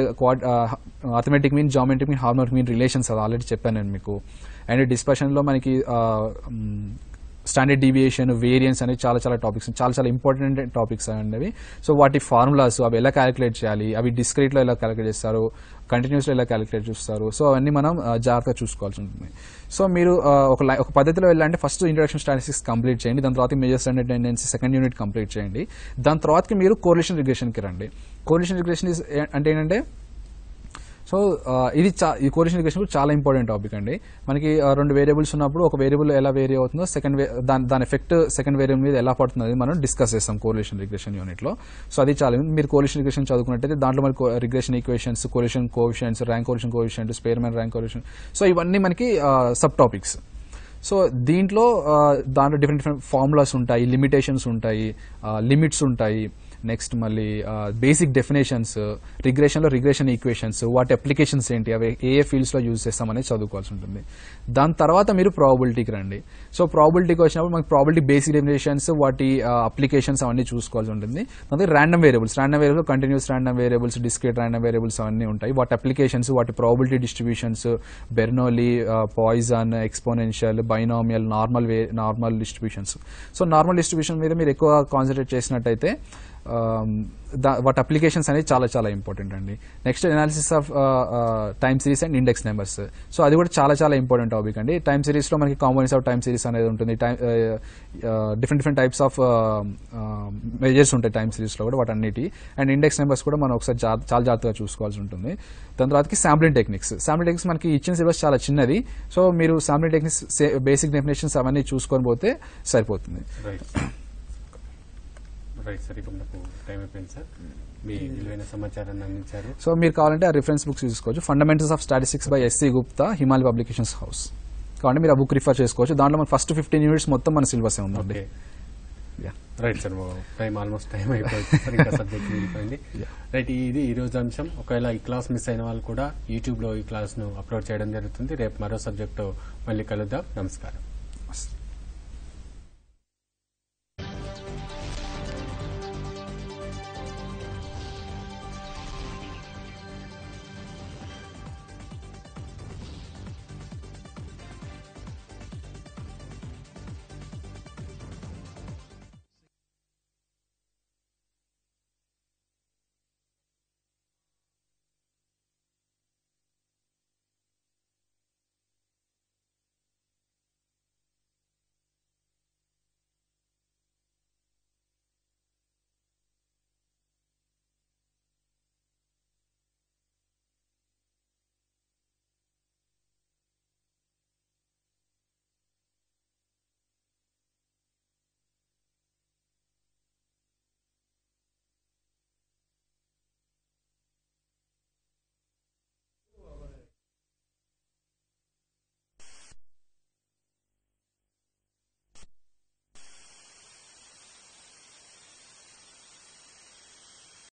arithmetic mean, geometric mean, harmonic mean relations, అది ఆల్రెడీ చెప్పాను నేను మీకు. అండ్ డిస్పర్షన్లో మనకి స్టాండర్డ్ డీవియేషన్, వేరియన్స్ అనేవి చాలా చాలా టాపిక్స్, చాలా చాలా ఇంపార్టెంట్ టాపిక్స్ అనేవి. సో వాటి ఫార్ములాస్ అవి ఎలా క్యాలిక్యులేట్ చేయాలి, అవి డిస్క్రీట్లో ఎలా క్యాలిక్యులేట్ చేస్తారు, కంటిన్యూస్లో ఎలా క్యాలిక్యులేట్ చేస్తారు, సో అవన్నీ మనం జాగ్రత్తగా చూసుకోవాల్సి ఉంటుంది. సో మీరు ఒక పద్ధతిలో వెళ్ళాలంటే ఫస్ట్ ఇంట్రడక్షన్ స్టాటిస్టిక్స్ కంప్లీట్ చేయండి, దాని తర్వాత measures and tendency second unit complete చేయండి, దాని తర్వాతకి మీరు కోరిలేషన్ రిగ్రెషన్కి రండి. కోరిలేషన్ రిగ్రెషన్ అంటే ఏంటంటే, సో ఇది ఈ కోరిలేషన్ రిగ్రెషన్ చాలా ఇంపార్టెంట్ టాపిక్ అండి. మనకి రెండు వేరియబుల్స్ ఉన్నప్పుడు ఒక వేరియబుల్ ఎలా వేరీ అవుతుందో దాని ఎఫెక్ట్ సెకండ్ వేరియబుల్ మీద ఎలా పడుతుందో అది మనం డిస్కస్ చేస్తాం కోరిలేషన్ రిగ్రెషన్ యూనిట్లో. సో అది చాలా మీరు కోరిలేషన్ రిగ్రెషన్ చదువుకున్నట్టయితే దాంట్లో మనకి regression equations, correlation coefficients, rank correlation coefficient, Spearman rank correlation, so ఇవన్నీ మనకి సబ్ టాపిక్స్. సో దాంట్లో డిఫరెంట్ ఫార్ములాస్ ఉంటాయి, లిమిటేషన్స్ ఉంటాయి, లిమిట్స్ ఉంటాయి, నెక్స్ట్ మళ్ళీ బేసిక్ డెఫినేషన్స్, రిగ్రెషన్లో రిగ్రెషన్ ఈక్వేషన్స్, వాటి అప్లికేషన్స్ ఏంటి, అవి ఏ ఫీల్డ్స్లో యూజ్ చేస్తామనేది చదువుకోవాల్సి ఉంటుంది. దాని తర్వాత మీరు ప్రాబబిలిటీకి రండి. సో ప్రాబబిలిటీకి వచ్చినప్పుడు మనకి ప్రాబబిలిటీ బేసిక్ డెఫినేషన్స్, వాటి అప్లికేషన్స్ అవన్నీ చూసుకోవాల్సి ఉంటుంది. అదే random variables continuous random variables, discrete random variables అవన్నీ ఉంటాయి. వాటి అప్లికేషన్స్, వాటి probability distributions, Bernoulli, poison, exponential, binomial, normal distributions. So normal distribution మీద మీరు ఎక్కువ కాన్సన్ట్రేట్ చేసినట్టయితే వాటి అప్లికేషన్స్ అనేది చాలా చాలా ఇంపార్టెంట్ అండి. Next analysis of time series and index numbers. So అది కూడా చాలా చాలా ఇంపార్టెంట్ టాపిక్ అండి. టైమ్ సిరీస్లో మనకి కాంపోనెంట్స్ ఆఫ్ టైమ్ సిరీస్ అనేది ఉంటుంది, డిఫరెంట్ టైప్స్ ఆఫ్ మెజర్స్ ఉంటాయి టైమ్ సిరీస్లో కూడా, వాటన్నిటి. అండ్ ఇండెక్స్ నెంబర్స్ కూడా మనం ఒకసారి చాలా జాగ్రత్తగా చూసుకోవాల్సి ఉంటుంది. దాని తర్వాతకి శాంప్లింగ్ టెక్నిక్స్ మనకి ఇచ్చిన సిలబస్ చాలా చిన్నది. సో మీరు శాంప్లింగ్ టెక్నిక్స్ బేసిక్ డెఫినేషన్స్ అవన్నీ చూసుకొని పోతే సరిపోతుంది. రైట్ సార్, ఇప్పుడు నాకు టైం అయిపోయింది సార్, మీ విలువైన సమాచారాన్ని అందించారు. సో మీరు కావాలంటే ఆ రిఫరెన్స్ బుక్స్ చూసుకోవచ్చు. Fundamentals of statistics by SC Gupta, Himalaya publications house. కాబట్టి మీరు ఆ బుక్ రిఫర్ చేసుకోవచ్చు. దాంట్లో మన ఫస్ట్ 15 యూనిట్స్ మొత్తం మన సిలబస్ ఉందండి. రైట్ సార్, ఆల్మోస్ట్ టైం అయిపోయింది సార్, ఇంకా సబ్జెక్ట్ మిగిలిపోయింది. రైట్, ఇది ఈ రోజు అంశం. ఒకవేళ ఈ క్లాస్ మిస్ అయిన వాళ్ళు కూడా యూట్యూబ్లో ఈ క్లాస్ను అప్లోడ్ చేయడం జరుగుతుంది. రేపు మరో సబ్జెక్టు మళ్ళీ కలుద్దాం. నమస్కారం.